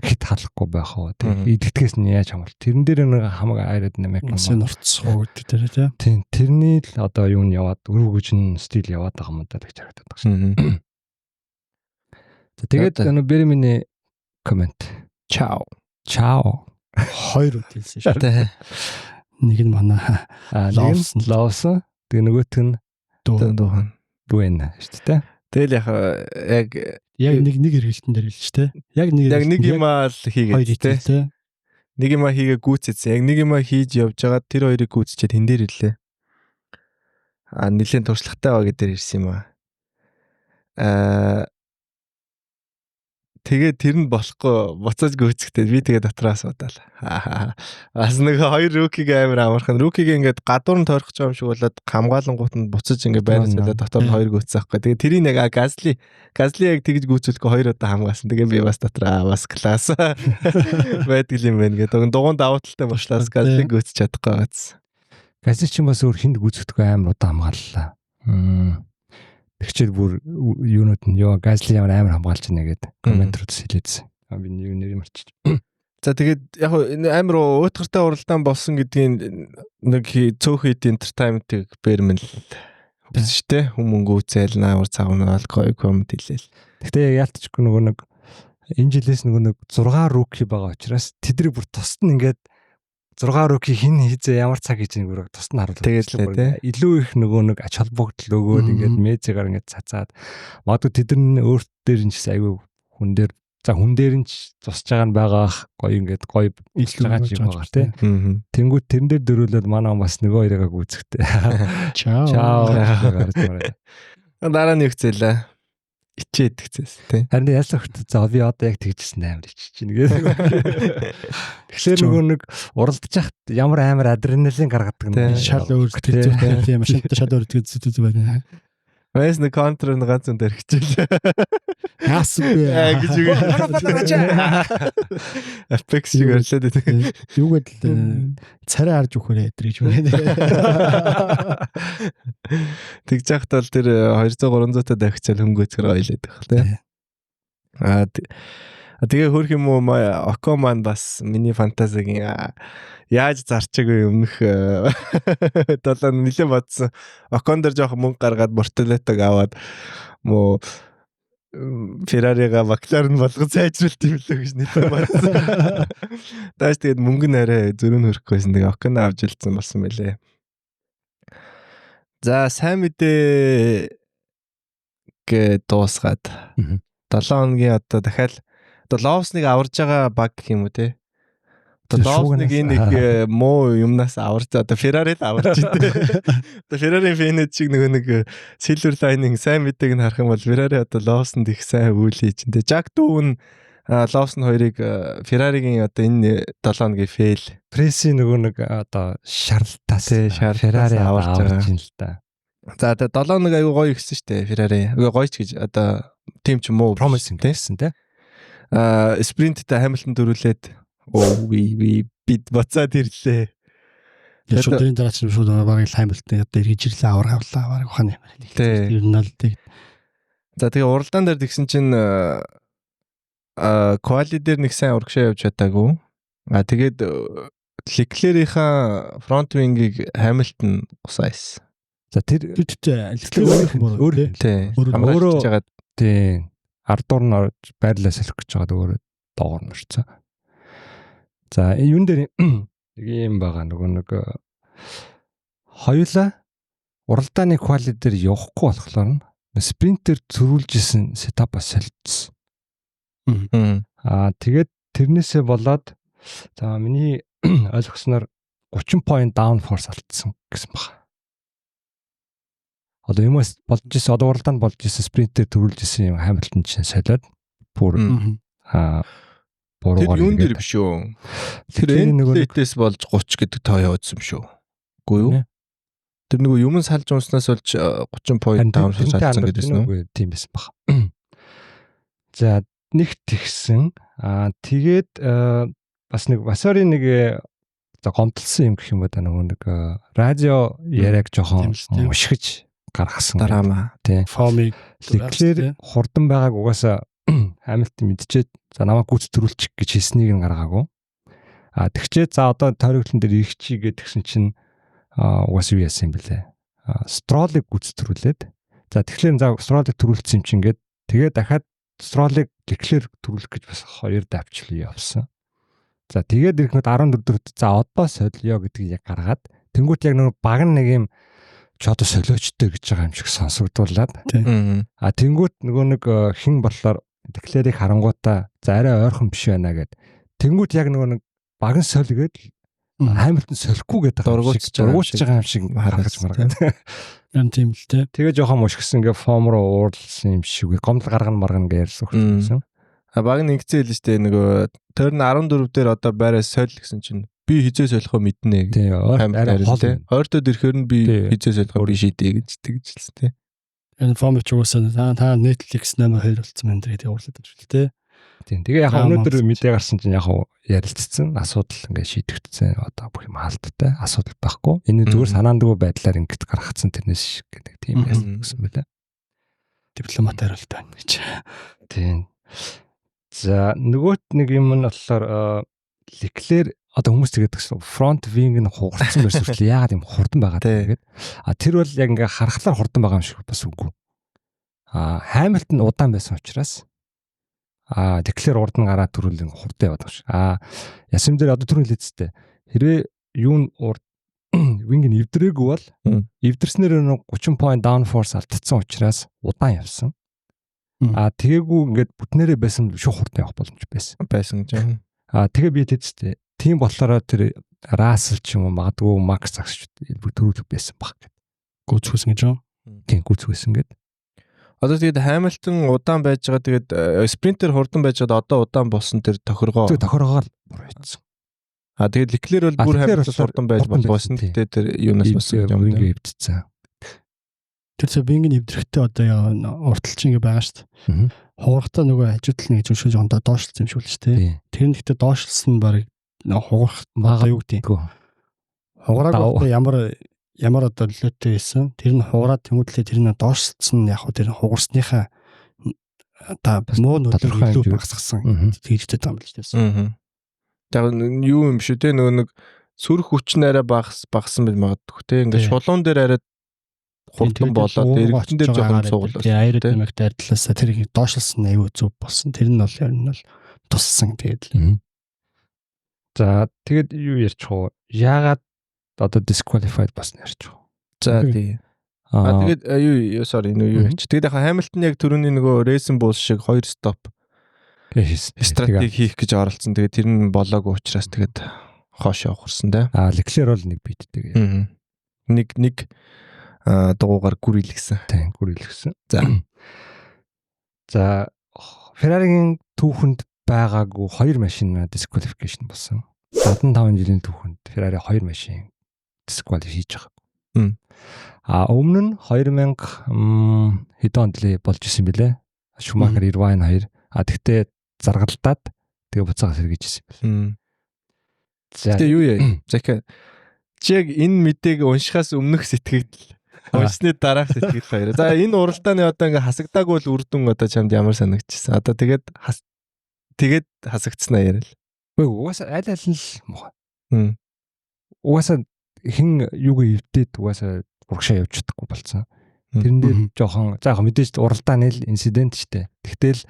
хит халахгүй байх уу тийм идэгдгээс нь яаж хамгаал. Тэрэн дээр нэг хамаг аэродинамик юм нурцсуу гэдэг тийм тэрний л одоо юу нь яваад өргөж нь стил яваад байгаа юм даа гэж харагдаад байгаа шин. Тэгээд Берминий комент. Чао. Хоёр үтэлсэн шүү дээ. Нэг нь манай Лавсан. Тэгээ нөгөөх нь Дуэн шүү дээ. Тэгэл яг нэг хэрэгэлтэн дээр л ч те. Яг нэг юм аа л хийгээд те. Нэг юм аа хийгээ гүйцээсэн. Яг нэг юм аа хийж явж байгаа тэр хоёрыг гүйцчихэд тэн дээр ирлээ. Нэлээд туршлагатай байгаа гэдэр ирсэн юм аа. Тэгээд тэр нь болохгүй буцааж гүйцэхтэй би тэгээд дотроос удаал. Бас нэг хоёр рукиг амар амархан. Рукиг ингээд гадуур нь тойрох гэж байгаа юм шиг болоод хамгаалангууд нь буцаж ингээд байрцуулаад дотор нь хоёр гүйцэх байхгүй. Тэгээд тэрийг яг газли яг тэгж гүйцүүлэхгүй хоёр удаа хамгаалсан. Тэгээд би бас дотроо бас класс байдаг юм байна гэдэг. Дугуун давуу талтай болчлаас газли гүйцэж чадахгүй байсан. Газли ч бас өөр хинд гүйцэхдэггүй амар удаа хамгааллаа. Тэгчээр бүр юунууд нь ёо газли ямар амар хамгаалж байна гэдэг комментарууд хэлээдсэн. Би юу нэр марчиж. За тэгээд яг амар уйтгартай уралдаан болсон гэдгийг нэг цөөхөд entertainment-ийг бэрмэл биш тэ хүмүүнгүү зээл наавар цагнаал гоё комент хэлээл. Гэхдээ яалтчгүй нөгөө нэг энэ жилээс нөгөө 6 руки байгаа учраас тэдний бүр тусад нь ингээд 6 руки хин хийзээ ямар цаг хийж нэг тусад нь харуулдаг. Тэгээд илүү их нөгөө нэг ач холбогдол өгөөд ингээд мэзэгаар ингээд цацаад магадгүй тэд нар өөрт дээр нь ч аягүй хүн дээр нь ч тусч байгаа нь байгаа гоё ингээд гоё илж байгаа ч юм байгаа тий. Тэнгүүд тэрэн дээр дөрүүлээд манай бас нөгөө хоёрыг гүйцэхтэй. Чао. Дараа нь ихцээлээ. Ичээд гцээс тий. Харин яасан хөт за би одоо яг тэгжсэн амар ичиж чинь гэдэг. Тэгэхээр нөгөө нэг уралдаж хахад ямар амар адреналин гаргадаг юм. Шал өөртөө зүгтэй юм шал өөртөө зүгтэй байна. Вэс нэг контр нэг ганц өндөр хичээл. Яасан бэ? Гэж үгүй. Apex шиг өрлөөд байдаг. Юугээд л царай харж өгөхөөрэй гэж байна. Тэгж яхад бол тэр 200-300 та дахичаал хөнгөөцгөр ойлоод байх тий. Тэгээ хөрх юм уу Око маань бас миний фантазигийн яаж зарчаагүй өмнөх 7 нэлээд бодсон. Окон дээр жоох мөнгө гаргаад Бортолетог аваад муу Феррарига Макларен болгож сайжруулт юм лээ гэж нэлээд бодсон. Тааш тэгээд мөнгө нь арай зөрөөн хөрөхгүйсэн. Тэгээ Окон авч илсэн болсон мөлий. За сайн мэдээ гэ дуусгаад 7 хоногийн одоо дахиад Ловсныг аварж байгаа баг гэх юм уу те. Ловсныг энэ нэг муу юмнаас аварч одоо Феррари л аварч дээ. Одоо Феррари фэнэд шиг нэг Silver Lining сайн мэдээг нь харах юм бол Феррари одоо Ловснд их сайн үйл хийж дээ. Жак Дүүн Ловсон хоёрыг Ферраригийн одоо энэ 7 хоногийн фейл. Пресси нөгөө нэг одоо шарлтаас Феррари аварч байгаа юм л да. За 7 хоног аюу гоё ихсэн шүү дээ Феррари. Гоё ч гэж одоо тим ч муу promising гэсэн те. Спринттэй Хамилтон дөрүүлээд бид буцаад ирлээ. Шүдэрийн дараа чинь шууд багыг Хамилтон одоо эргэж ирлээ авраг авлаа баг ухааны юм. Ер нь л тэг. За тэгээ уралдаан дээр тэгсэн чинь квали дээр нэг сайн урагшаа явж чадаагүй. Тэгээд Леклерийнхаа фронт вингийг Хамилтон гусайсан. За тэр өөр өөрөө жагаад тий ардуур нь байрлаа салхих гэж байгаа өөрөө доогоор нь орцсон. За юун дээр нэг юм байгаа нэг хоёулаа уралдааны квали дээр явахгүй болохоор спринтер зөрүүлж исэн сетап бас солилцсон. Тэгээд тэрнээсээ болоод за миний ойлгосноор 30 point down force алдсан гэсэн байна. Одоо юмс болж исэн одоо уралдаанд болж исэн спринтер төрүүлж исэн юм Хамилтон чинь солиод бүр буруугаар. Тэр юун дээр биш үү? Тэр NLT-с болж 30 гэдэг тоо явуулсан шүү. Үгүй юу? Тэр нөгөө юм салж унснаас болж 30 point таамаглаж алдсан гэдээсэн үү? Тийм байсан баг. За нэг тэгсэн. Тэгээд бас нэг Vasari нэг гомдлсон юм гэх юм ба нөгөө нэг радио яриаг жоохон мушгиж гаргасан. Дараама. Тийм. Формыг Leclerc хурдан байгааг угаасаа Hamilton мэдчихэд за намайг гүйцэтрүүлчих гэж хэлснийг нь гаргаагүй. Тэгчээ за одоо тойрогтлон дээр их чи гэдгсэн чинь угаасаа юу яасан юм бэлээ. Stroll-ыг гүйцэтрүүлээд за тэгэхээр за Stroll-ыг төрүүлсэн юм чинь ингээд тэгээд дахиад Stroll-ыг Leclerc төрүүлэх гэж бас 2 давчлал явсан. За тэгээд ирэхэд 14 дөрөвт за одоо солио гэдгийг яг гаргаад тэнгуут яг нэг баг нэг юм ч одоо солиочтой гэж байгаа юм шиг сонсогдуулаад. Тэнгуут нөгөө нэг хин болохоор Leclerc-ийг харангуудаа за арай ойрхон биш байна гэд. Тэнгуут яг нөгөө нэг баг нь солигээд Hamilton солихгүй гэдэг дургуутж байгаа юм шиг харагдаж маргаад. Ян тийм л те. Тэгээ жоохон мушгсан ингээ форм руу уурлсан юм шиг гомдол гаргана ингээ ярьсан хөлтсөн. Баг нь ингэцээ хэлж штэ нөгөө turn 14 дээр одоо байраа соль гэсэн чинь би хизээ солихоо мэднэ гэх. Арай хол те. Ойртоод ирэхээр нь би хизээ солихоо би шийдээ гэж хэлсэн те. Энэ форм ч уусаа та Netflix номер 2 болсон юм дээр тэгээ уурлаад байна шүү дээ те. Тийм. Тэгээ яг өнөөдөр мэдээ гарсан чинь яг ярилцсан асуудал ингээ шийдэгдсэн одоо бүх юм хаалттай асуудал байхгүй. Энэ зүгээр санаандгүй байдлаар ингээд гаргацсан тэрнээс гэдэг тийм байсан байлаа. Дипломат хариултаа гэж. Тийм. За нөгөөт нэг юм нь болохоор Leclerc одоо хүмүүс тэгээд гэсэн front wing нь хугарсан байсан учраас яагаад юм хурдан байгаа тэгээд тэр бол яг ингээ харахлаар хурдан байгаа юм шиг бас үгүй. Hamilton удаан байсан учраас Leclerc урд нь гараад төрүүлэн хурдан яваад байгаа ш. Ясим дээр одоо түрүүн хэлээдтэй. Хэрвээ юун урд wing нь эвдрээгүй бол эвдэрснээр 30 point downforce алдсан учраас удаан явсан. Тэгээгүй ингээд бүтнээрээ байсан шууд хурдан явах боломж байсан гэж. Тэгээ би тэдтэй. Тийм болохоор тэр Russell ч юм уу магадгүй Max загсч төрүүлэх байсан баг гэдэг. Гүцхүүсэн гэж юу? Тийм гүцхүүсэн гэдэг. Одоо тэгээд Hamilton удаан байж байгаа тэгээд спринтер хурдан байж байгаа одоо удаан болсон тэр тохиргоо. Тохиргоо буруу хийсэн. Тэгээд Leclerc бол бүр Hamilton хурдан байж болсон. Тэгээд тэр юунаас болсон юм ингээ хөвдсөн. Тэр вингийн эвдрэхтэй одоо урталчин ингээ байгаа шүү дээ. Хугарахтаа нөгөө хажуудлын гэж өшөө жоон доошлсон юм шиг л шүү дээ. Тэр нь гэхдээ доошлсон нь баг хугарах бага юу гэдэг. Хугараг ямар одоо лөөтэй байсан. Тэр нь хугараад тэмүүлээ тэр нь доошлсон яг хөө тэр хугарсныхаа та муу нөлөөр илүү багасгасан тэгжтэй байгаа юм л шүү дээ. Тэгээд юу юм шүү те нөгөө нэг сүрх хүч нь арай багассан байж магадгүй те. Ингээ шулуун дээр арай хурдан болоод иргэдэн дээр жоохон цуглаа. Аэродинамиктэй ардлаасаа тэр их доошлсон аюу зүв болсон. Тэр нь бол ер нь бол туссан тэгээд л. За тэгээд юу ярьчих вэ? Яагаад одоо disqualified басна ярьчих вэ? За тий. Тэгээд юу sorry юу ярьчих. Тэгээд яхаа Hamilton яг түрүүний нөгөө racing bull шиг 2 stop стратеги хийх гэж оролцсон. Тэгээд тэр нь болоогүй учраас тэгээд хоош явахсан те. Leclerc бол нэг биттэй. Нэг дугуугаар гүрэлгсэн. Тийм, гүрэлгсэн. За Ferrari-гийн түүхэнд байгаагүй 2 машин disqualification болсон. 75 жилийн түүхэнд Ferrari 2 машин disqualify хийж байгаа. Өмнө нь 2000 хэдэн онд л болж исэн билээ. Schumacher Irvine 2. Тэгтээ заргалдаад тэгээ буцаага сэргийжсэн юм байна. За юу яа? Захаа чи яг энэ мэдээг уншихаас өмнөх сэтгэл уншны дараах сэтгэл хоёр. За энэ уралдааны одоо ингээ хасагдаагүй бол үр дүн одоо чамд ямар санагдчихсан? Одоо тэгээд хасагдсанаа яриа л. Угаасаа аль аль нь муухай. Угаасаа хин юуг эвдээд угаасаа урагшаа явж чадахгүй болсон. Тэрэн дээр жоохон за яг мэдээж уралдааны л инцидент штэ. Тэгтэл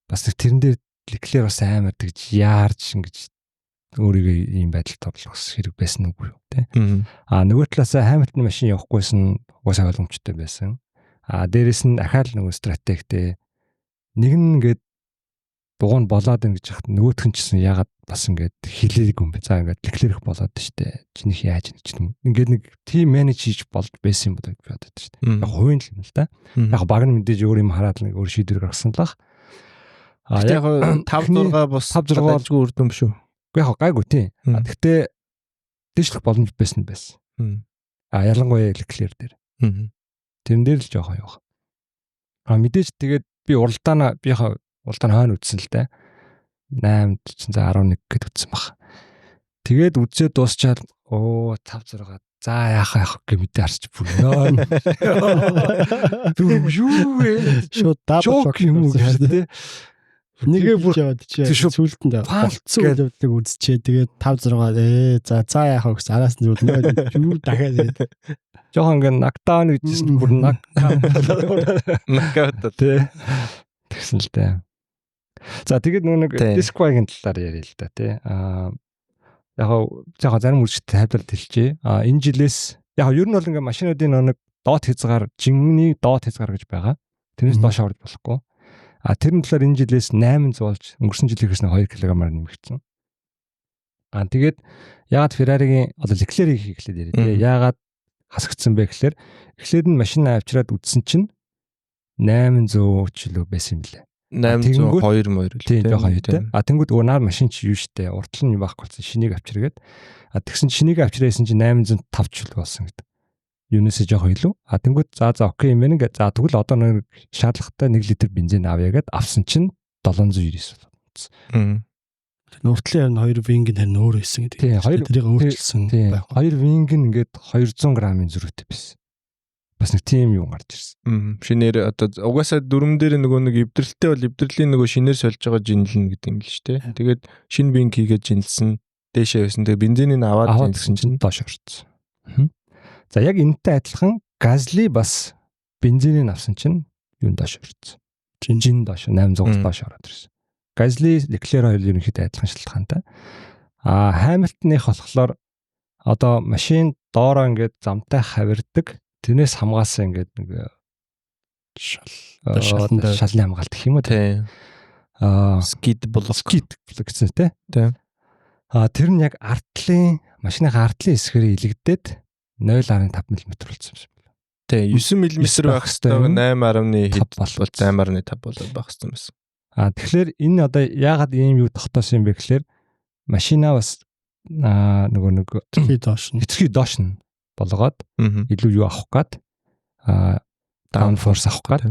бас тэрэн дээр Leclerc бас амар тэгж яарч ингэж өөрийгөө ийм байдалд оруулах хэрэг байсан үгүй юу те. Нөгөө талаасаа Hamilton машин явахгүйсэн угаасаа ойлгомжтой байсан. Дээрэс нь ахаал нөгөө стратегтэй нэг нь ингээд дугуун болоод ин гэж хахад нөгөөх нь ч гэсэн ягаад бас ингээд хилээг юм бэ. За ингээд Leclerc болоод штэ. Чинийх яаж нэг ч юм. Ингээд нэг team manage хийж болж байсан юм бодож бодод штэ. Яг хувийн л юм л да. Яг баг нь мэдээж өөр юм хараад нэг өөр шийдвэр гаргасан л ах. Яг 5 6 бус 5 6 болжгүй үрдэн биш үү? Үгүй яг гайгүй тий. Гэхдээ дэвшлэх боломж байсан. Ялангуяа Leclerc дээр. Тэрэн дээр л жоохон явах. Мэдээж тэгээд би уралдаана хойно үзсэн л дээ. 8 11 гэд үзсэн баг. Тэгээд үзээ дуусчаад 5 6 за яах гэж мэдээ харч бүрнэ. Юу вэ? Шууд дабл юм уу гэдэг. Нэгэ бүр сүлдэнд болцсон үлддэг үзчихээ. Тэгээд 5 6 за яах вэ гэсэн араас нь зүгээр юу дахиад жоохон ингээ нокдаун гэжсэн бүр нокаут тий. Тэгсэн л дээ. За тэгээд нэг дисквайгийн талаар яриа л да тий. Яг жоохон зарим үржигтэй тайлбарлалт хэлчихье. Энэ жилээс яг ер нь бол ингээ машинуудын нэг доод хязгаар жинхэнэ доод хязгаар гэж байгаа. Тэрнээс доош орж болохгүй. Тэр нь талаар энэ жилээс 800 болж өнгөрсөн жилээс 2 кг-аар нэмэгдсэн. Тэгээд яагаад Ferrari-гийн одоо Leclerc-ийг эхлээд яриа. Яагаад хасагдсан бэ гэхээр эхлээд нь машин авчираад үдсэн чинь 800 ч лөө байсан юм лээ. 802 морил тийм жоохон юу те. Тэнгүүд нөгөө наар машин чи юу штэ. Уртл нь байхгүй болсон. Шинийг авчиргээд. Тэгсэн чинь шинийг авчирээсэн чинь 805 ч л болсон гэдэг. Юунээсээ жоохон илүү. Тэнгүүд за окей юм байна гэ. За тэгвэл одоо нэг шаардлагатай 1 литр бензин авъя гэд авсан чинь 799 болсон. Уртлын 2 винг нь харин өөр байсан гэдэг. Тэрийг өөрчилсөн байх. 2 винг нь ингээд 200 г-ын зөрүүтэй байсан. Бас нэг тийм юм гарч ирсэн. Шинээр одоо угаасаа дүрм дээр нэг эвдрэлтэй бол эвдрэлийн нөгөө шинээр сольж байгаа жинлэн гэдэг юм л шүү дээ. Тэгээд шинэ бинг хийгээд жинлсэн дээшээ байсан. Тэгээд бензинийг аваад жинлсэн чинь доош орсон. За яг энэтэй адилхан Gasly бас бензинийг авсан чинь юун доош орсон. Жин доош 800-аас доош ороод ирсэн. Gasly Leclerc хоёр ерөнхийдөө адилхан шалтгаантай. Hamilton- их болохоор одоо машин доороо ингээд замтай хавирдаг. Тэрнээс хамгаалсан ингээд нэг шалны хамгаалт гэх юм уу те. Skid block гэсэн те. Тэр нь яг машины артлын хэсгээр илэгдээд 0.5 мм болсон юм шиг байна. Тэ 9 мм байх хэвээр 8.5 болоод байх хэвээр байсан. Тэгэхээр энэ одоо яагаад ийм юу тогтоосон юм бэ гэхээр машина бас нөгөө эцгийн доош нь болгоод илүү юу авах гээд downforce авах гээд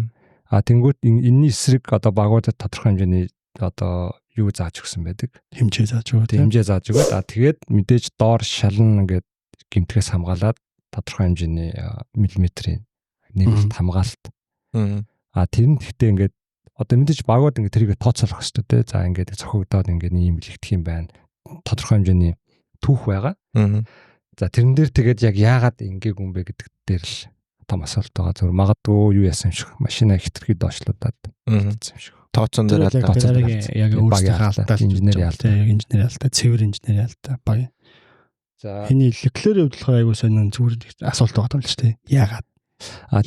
тэнгуут энэний эсрэг одоо багуудад тодорхой хэмжээний одоо юу зааж өгсөн байдаг. Хэмжээ зааж өгөө. Хэмжээ зааж өгөөд тэгээд мэдээж доор шалан ингээд гэмтгээс хамгаалаад тодорхой хэмжээний миллиметрийн нэмэлт хамгаалалт. Тэр нь гэхдээ ингээд одоо мэдээж багууд ингээд тэрийг тооцоолох хэрэгтэй те. За ингээд цохогдоод ингээд ийм илэгдэх юм байна. Тодорхой хэмжээний түүх байгаа. За тэрэн дээр тэгээд яг яагаад ингээгүй юм бэ гэдэг дээр л том асуулт байгаа. Зөвхөн магадгүй юу яасан юм шиг машина хитрхи доошлуудаад хэлсэн юм шиг. Тооцоон дээр яг өөрсдийнхээ алдаа инженери алдаа, цэвэр инженери алдаа баг. За энэ Leclerc-ийн хувьд айгуу сонин зүгээр асуулт байгаа юм л шүү дээ. Яагаад?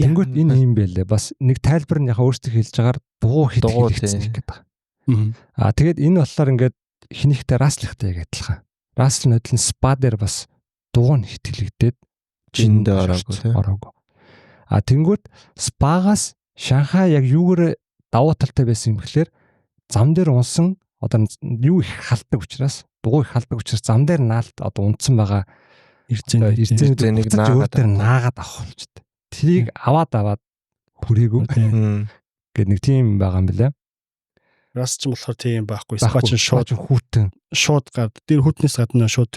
Тэнгүүт энэ юм байлээ. Бас нэг тайлбар нь яхаа өөрсдөө хэлж байгаа дугуй хэлсэн гэдэг байгаа. Тэгээд энэ болохоор ингээд хинийхтэй Russell-тэй яг адилхан. Russell нь Spa дээр бас дугуй нь хитгэлэгдээд жиндээ ороогүй. Тэнгүүт Spa-гаас Шанхай яг юугаар давуу талтай байсан юм гэхээр зам дээр унсан одоо юу их халддаг учраас дугуй их халддаг учраас зам дээр наалт одоо унтсан байгаа эрзэнийг наагаад авах болчихдээ. Тэрийг аваад хүрээгүй гэдэг нэг тийм байгаа юм байна. Рас ч болохоор тийм байхгүй. Спач шууд гад. Тэр хүүтнээс гадна шууд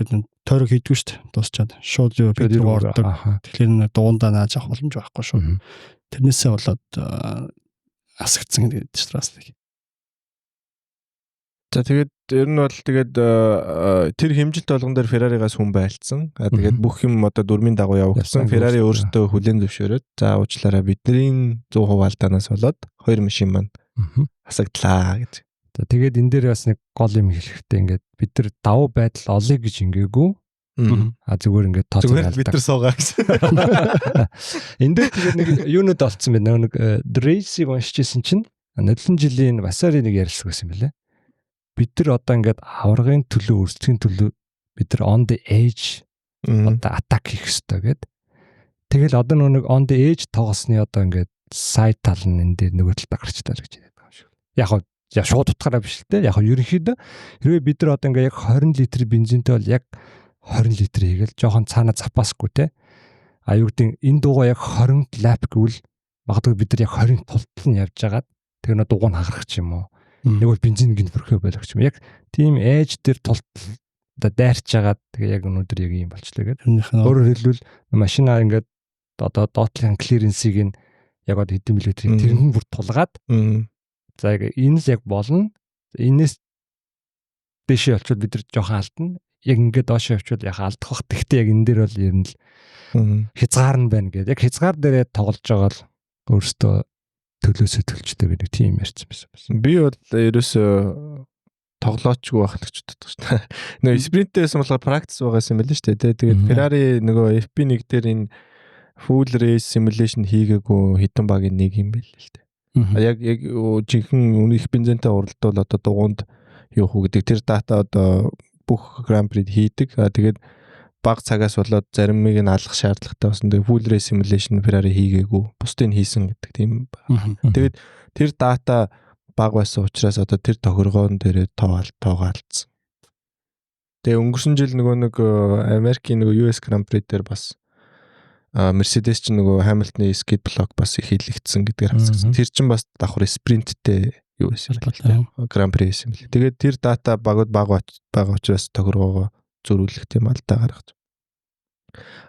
тойрог хийдгүй шүү дээ. Дуусчаад шууд юу бид рүү ордог. Тэгэхээр дугундаа нааж авах боломж байхгүй шүү. Тэрнээсээ болоод асгцсан гэдэг чинь Раслыг. За тэгээд ер нь бол тэгээд тэр хэмжилт болгон дээр Ferrari-гаас хүн байлцсан. Тэгээд бүх юм одоо дүрмийн дагуу явагдсан. Ferrari өөрсдөө хүлээн зөвшөөрөөд за уучлаарай бидний 100% алдаанаас болоод хоёр машин маань асагдлаа гэж. За тэгээд энэ дээр бас нэг гол юм хэлэхдээ ингээд бид нар давуу байдал олъё гэж ингээгүй. Зүгээр ингээд тооцоолдог. Бид нар суугаа гэсэн. Энд дээр тэгээд нэг юунод олцсон байна. Нэг Race-ийг уншижсэн чинь нодлон жилийн Vasari нэг ярилцсан байсан юм байна. Бид нар одоо ингээд аваргын төлөө өрсөлдөхийн төлөө бид нар on the edge одоо attack хийх хэрэгтэй гэдэг. Тэгэл одоо нэг on the edge тоглосны одоо ингээд side тал нь энэ дээр нөгөө талд гарч таа гэж яриад байгаа юм шиг. Яг шууд утгаараа биш л те. Яг ерөнхийдөө хэрвээ бид нар одоо ингээ яг 20 литр бензинтэй бол яг 20 литр хийгээл жоохон цаана запасгүй те. А юу гэдэг энэ дуугаа яг 20 лап гэвэл магадгүй бид нар яг 20 тултал нь явж байгаад тэр нөө дугуй нь хагарах ч юм уу. Нэг бол бензин гин бөрхөө болох ч юм. Яг тийм ээж дээр тултал одоо дайрч байгаад тэгээ яг өнөөдөр яг юм болчлаа гэдэг. Өөрөөр хэлбэл машина ингээд одоо доотлын клиренсийг нь яг одоо хэдэн миллиметрийг тэрнэн бүр тулгаад за яг энэ л яг болно. Энэс дэшээ олчвол бид нар жоохон алдна. Яг ингээд доошоо явчвал яг алдах бах. Тэгтээ яг энэ дээр бол ер нь л хязгаар нь байна гэдэг. Яг хязгаар дээрээ тоглож байгаа л өөрөөсөө төлөөсөө төлчтэй би нэг тийм ярьсан байсан. Би бол ерөөсөө тоглоочгүй байх гэж боддог шүү дээ. Нөгөө спринтээс болохоор практис байгаас юм байл шүү дээ. Тэгээд Ferrari нөгөө FP1 дээр энэ full race simulation хийгээгүй хэдэн багийн нэг юм байл л дээ. Яг жинхэнэ үнэх бензинтэй уралдвал одоо дугуунд юу хөө гэдэг тэр дата одоо бүх Grand Prix хийдэг. Тэгээд баг цагаас болоод заримыг нь алах шаардлагатай болсон. Тэгээд full race simulation Ferrari хийгээгүй. Бусдыг хийсэн гэдэг тийм. Тэгээд тэр дата баг байсан учраас одоо тэр тохиргоон дээр тоогоолцсон. Тэгээ өнгөрсөн жил нэг Америкийн US Grand Prix дээр бас Mercedes ч нөгөө Hamilton-ы skid block бас их хийлэгдсэн гэдгээр хавцсан. Тэр чинь бас давхар спринттэй юу байсан бэ? Grand Prix юм лээ. Тэгээд тэр дата багууд бага учраас тохиргоогоо зөрүүлэх тийм алдаа гаргаж.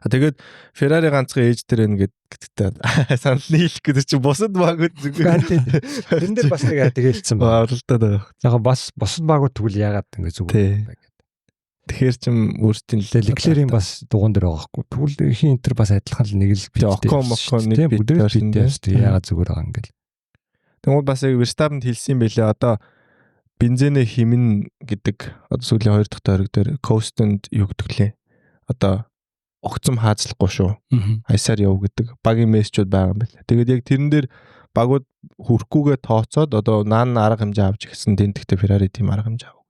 Тэгээд Ferrari ганцхан ээж дээр гэдэгтэй санал нийлэх гэдэг чинь бусад багууд зүгээр. Тэн дээр бас нэг хэлсэн байна. Оролдоод байгаа. Яг бас бусад багууд тэгвэл яагаад ингэ зүгээр байна. Тэгэхээр ч өөртөө Leclerc-ийн бас дугуун дээр байгаа хгүй. Тэгвэл хин энтер бас адилхан л нэг л биттэй. Биттэй яагаад зүгээр байгаа юм гээл. Тэгвэл бас яг Verstappen хэлсэн байлээ. Одоо бензинээ химэн гэдэг одоо сүүлийн 2 дахь тойрог дээр Coast-нд юу гэдэг лээ. Одоо огцом хаацлахгүй шүү. Хайсаар яв гэдэг багийн мессежүүд байгаа юм байна. Тэгээд яг тэрэн дээр багууд хүрхгүйгээ тооцоод одоо наан арга хэмжээ авч ирсэн тентэгтэй Ferrari тийм арга хэмжээ авах.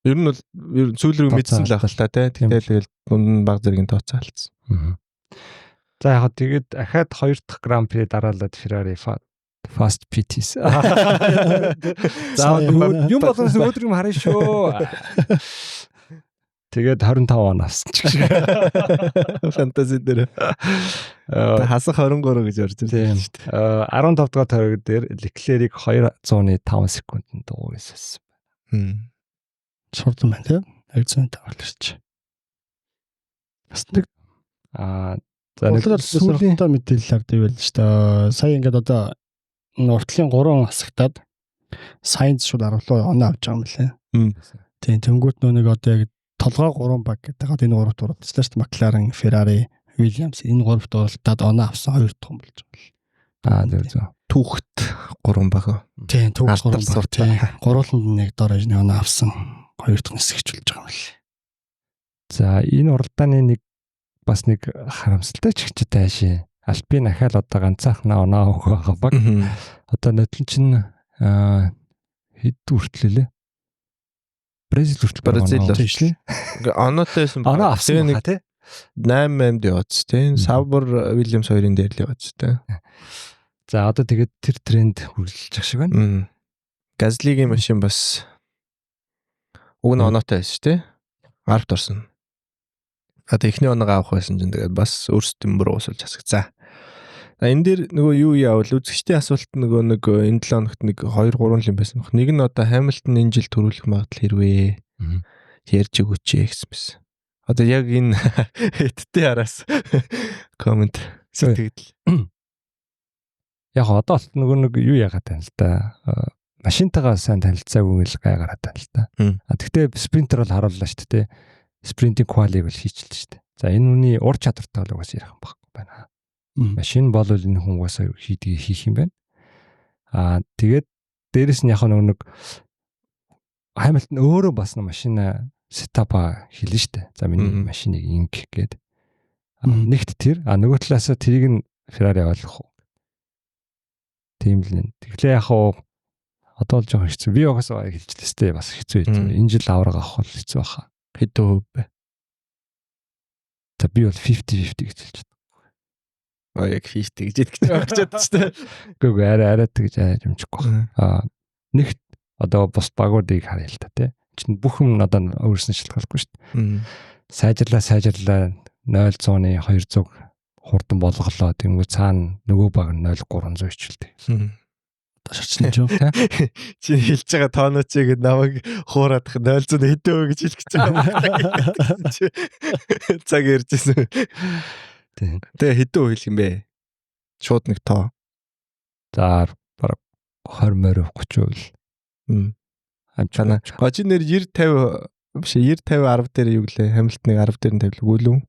Ер нь бол сүүл рүү мэдсэн л ах л та тэгэл дунд нь баг зэргийн тооцоолцсон. За яг тэгээд ахаад 2 дахь Grand Prix дараалаад Ferrari Fast PTs. За юм болгоноос өдөр юм харна шүү. Тэгээд 25 он авсан ч гэж. Фэнтези дээр. Хасах 23 гэж орж ирсэн шүү дээ. 15 дахь тойрог дээр Leclerc 205 секундэд дугуйсан байна. Шорт байна тийм. 205 болчихч. Бас нэг за нэг сүүлийн мэдээлэл авдаг байл шүү дээ. Сая ингээд одоо уртлын 3 хасагтаад Sainz шууд 10 оноо авч байгаа юм лээ. Тийм тэнгуут нэг одоо яг толгой 3 баг гэдэг. Одоо энэ 3 дурдсан шүү дээ. McLaren, Ferrari, Williams энэ 3 дурдаад оноо авсан 2 том болж байгаа. Тэр түүхт 3 баг. Тийм түүхт 3 баг. Тийм гурууланд нэг дор ажны оноо авсан 2 дахь нисгэж болж байгаа юм лээ. За энэ уралдааны нэг бас нэг харамсалтай ч гэж таашаа. Alpine ахаал одоо ганцаархнаа оноо авах байгаа баг. Одоо нотлон чинь хэд хүртлээ? Бразил хүртэл оноотэйсэн оноо авсан байна тий. 8-8 яваач тий. Sauber Williams 2-ын дээр л яваач тий. За одоо тэгээд тэр тренд хүрэлж ах шиг байна. Газлигийн машин бас уг нь оноотой байсан тий. 10-т орсон. Одоо эхний оноо авах байсан чинь тэгээд бас өөрсдөө мөр уусуулж хасаг. За. Энэ дээр нөгөө юу яавал үзэгчдийн асуулт нөгөө нэг энэ 7 хоногт нэг 2-3 юм байсан. Нэг нь одоо Hamilton энэ жил төрүүлэх магадлал хэрвээ ярьж өгөөч гэсэн байсан. Одоо яг энэ хэттэй араас комент сэтгэл. Яг одоо л нөгөө нэг юу яагаад тань л да. Машинтайгаа сайн танилцаагүй л гайгараад тань л да. Тэгтээ спринтер бол харууллаа шүү дээ. Спринтинг квалиг бол хийчихлээ шүү дээ. За энэ үний ур чадвартай бол бас ярих юм байхгүй байна. Машин бол энэ хүн угаасаа хийх юм байна. Тэгээд дээрэс нь яг нэг Hamilton өөрөө бас машина сетапа хэлнэ шүү дээ. За миний машиныг инк гээд. Нэгт тэр нөгөө талаас тэрийг нь Ferrari авах уу. Тийм л нэ. Тэгэхээр яг одоо л жоохон хэцүү. Би угаасаа хэлчихлээ бас хэцүү юм. Энэ жил авраг авах бол хэцүү баха. Хэдэн хувь бэ? За би бол 50-50 гэж хэлж байна. яг 50 гэж хэлж байгаа ч тийм. Үгүй арай тэгж юмчихгүй. Нэгт одоо бус багуудыг харъя л та тий. Чин бүх юм одоо өөрснөө шилжүүлэхгүй шүү дээ. Сайжрлаа 0-100-ны 200 хурдан болголоо. Тэнгүү цаана нөгөө баг нь 0-300 ичүүлдэг. Ташарчна ч юм. Чи хэлж байгаа тооночийг намайг хуураад 0-100 хэдэн вэ гэж хэлж байгаа. Цаг ярьжсэн. Тэгээ хэдэн вэ хэлэх юм бэ? Шууд нэг тоо. За бараг 20 морь 30%. Амчана. Чи нэр 90-50 биш 90-50 10 дээр юу гэлээ? Хамилтныг 10 дээр нь тавилгүй үлээ.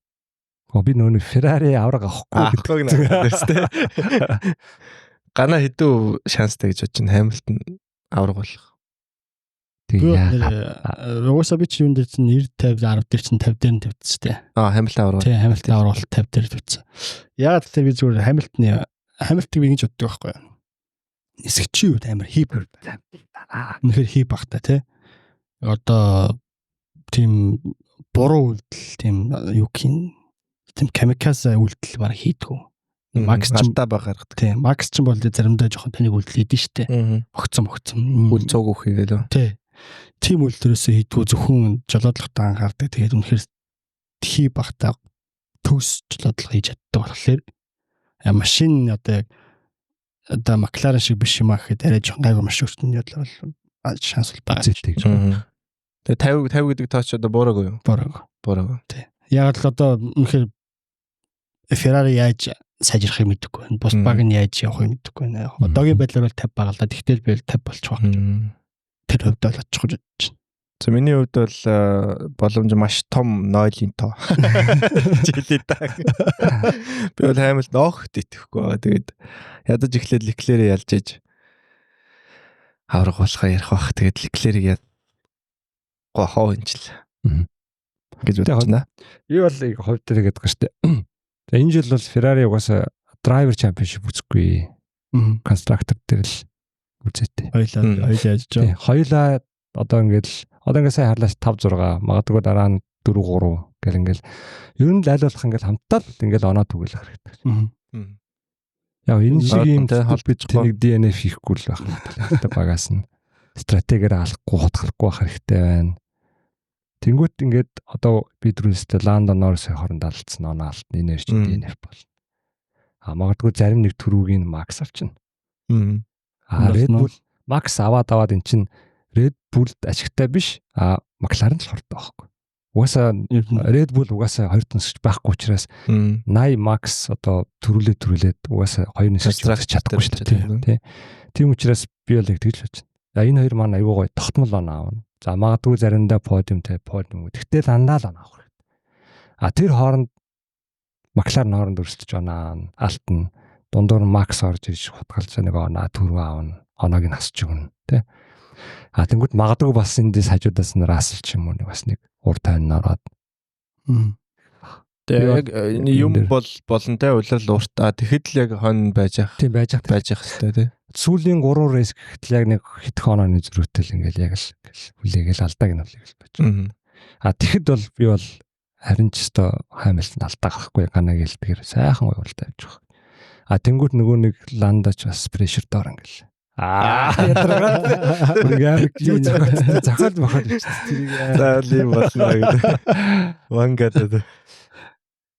Би нөгөө Ferrari авраг авахгүй гэдэг. Гана хэдэн шанстай гэж бодож байна Хамилтон авраг болох. Тэгээ уусаа би чи юун дээр чинь 90-50 10 дээр чинь 50 дээр нь тавьдсан шүү дээ. Хамилтон авраг. Тий, Хамилтон авраг бол 50 дээр тавьдсан. Яагаад гэвэл би зүгээр Хамилтыг би ингэж боддог байхгүй юу? Эсгчийн үед амар хийпер байна. Үнэхээр хий багтаа тий. Одоо тийм буруу үйлдэл тийм юу гин тийм камиказе үйлдэл баг хийдгүү. Макс ч алдаа баг гаргадаг. Тийм, Макс ч бол заримдаа жоохон тэнэг үйлдэл хийдэж штэ. Огцом үл цуг өгөх гэлөө. Тий. Тим үйлдэлөөсөө хийдгүү зөвхөн жолоодлоготой анхаардаг. Тэгээд үнэхээр хий багтаа төс жолоодлого хийж чаддаг болохоор машин одоо Макларен шиг биш юм аа гэхэд арай жоохон гайгүй маш өртөнд ядлаа бол шанс бол байгаа зэттэг. Тэгээ 50 гэдэг тооч одоо буураагүй юу? Буураагүй. Тий. Яг л одоо үнэхээр Ferrari яаж сайжрахыг мэдэхгүй. Бус баг нь яаж явахыг мэдэхгүй. Одоогийн байдлаар бол 50 байгаа л да. Тэгтэл би 50 болчих واخ гэж. Тэр хувьд бол очих гэж бодож байна. За миний хувьд бол боломж маш том 0-ийн тоо. Жилээ та. Би бол Хамилт огт итгэхгүй байгаа. Тэгээд ядаж ихлээр Леклерийг ялж иж аврах болохоо ярих бах. Тэгээд Леклерийг хоо инжил. Гэж бодож байна. Би бол хувь дээр гэдэг шүү дээ. За энэ жил бол Ferrari угаасаа driver championship үзэхгүй. Constructor дээр л үзээтэй. Хоёлаа яаж жоо. Хоёлаа одоо ингээд сайн харлаач 5-6 магадгүй дараа нь 4-3 гэл ингээл ер нь аль болох ингээл хамтдаа л ингээл оноо түгэл хэрэгтэй. Яа энэ шиг юм холбож тэнэг DNF хийхгүй л байх. Багаас нь стратегиэр алахгүй хотголохгүй байх хэрэгтэй байна. Тэнгүүт ингээд одоо би дөрөвстэй Ландо Норрисын хооронд алдсан оноо алдсан энэ ч DNF бол. Магадгүй зарим нэг төрүүгийн Макс авчна. Red Bull Макс аваад эн чин Red Bull-д ашигтай биш. Макларен л хортой байхгүй. Угаасаа Red Bull угаасаа 2 тонсч байхгүй учраас 80 Max одоо төрүүлээд угаасаа 2 нисэж чадахгүй шүү дээ. Тийм учраас би бол яг тэгж бодож байна. Энэ хоёр маань аюу гой тогтмол оноо аавна. За магадгүй заримдаа подиумтай подиум. Тэгтээ дандаа л оноо авах хэрэгтэй. Тэр хооронд Макларен хооронд өрсөлдөж оноо алтна. Дундуур нь Max орж ирж хутгалж нэг оноо түрүү аавна. Оноог нь хасч өгнө тий. Тэнгүүд магадгүй бас эндээс хажуудаас нь Russell ч юм уу бас нэг ур тайван ороод. Тэгээ юм бол болонтой улирал уртаа тэгэхэд л яг хон байж ах. Тийм байж хэвээр тий. Сүүлийн 3 рейс гэхэд яг нэг хитх онооны зөрүүтэл ингээл яг л хүлээгээл алдааг нь хүлээгэл байж. Тэгэхэд бол би бол харин ч өстой Хамилтон алдаа гарахгүй ганаг хэлдгээр сайхан уйлалтай байж байгаа. Тэнгүүд нөгөө нэг Ландоч бас прешер доор ингээл. Ядаргаад захаад бахад ирчихсэн. За ийм болно гэдэг. Вангад.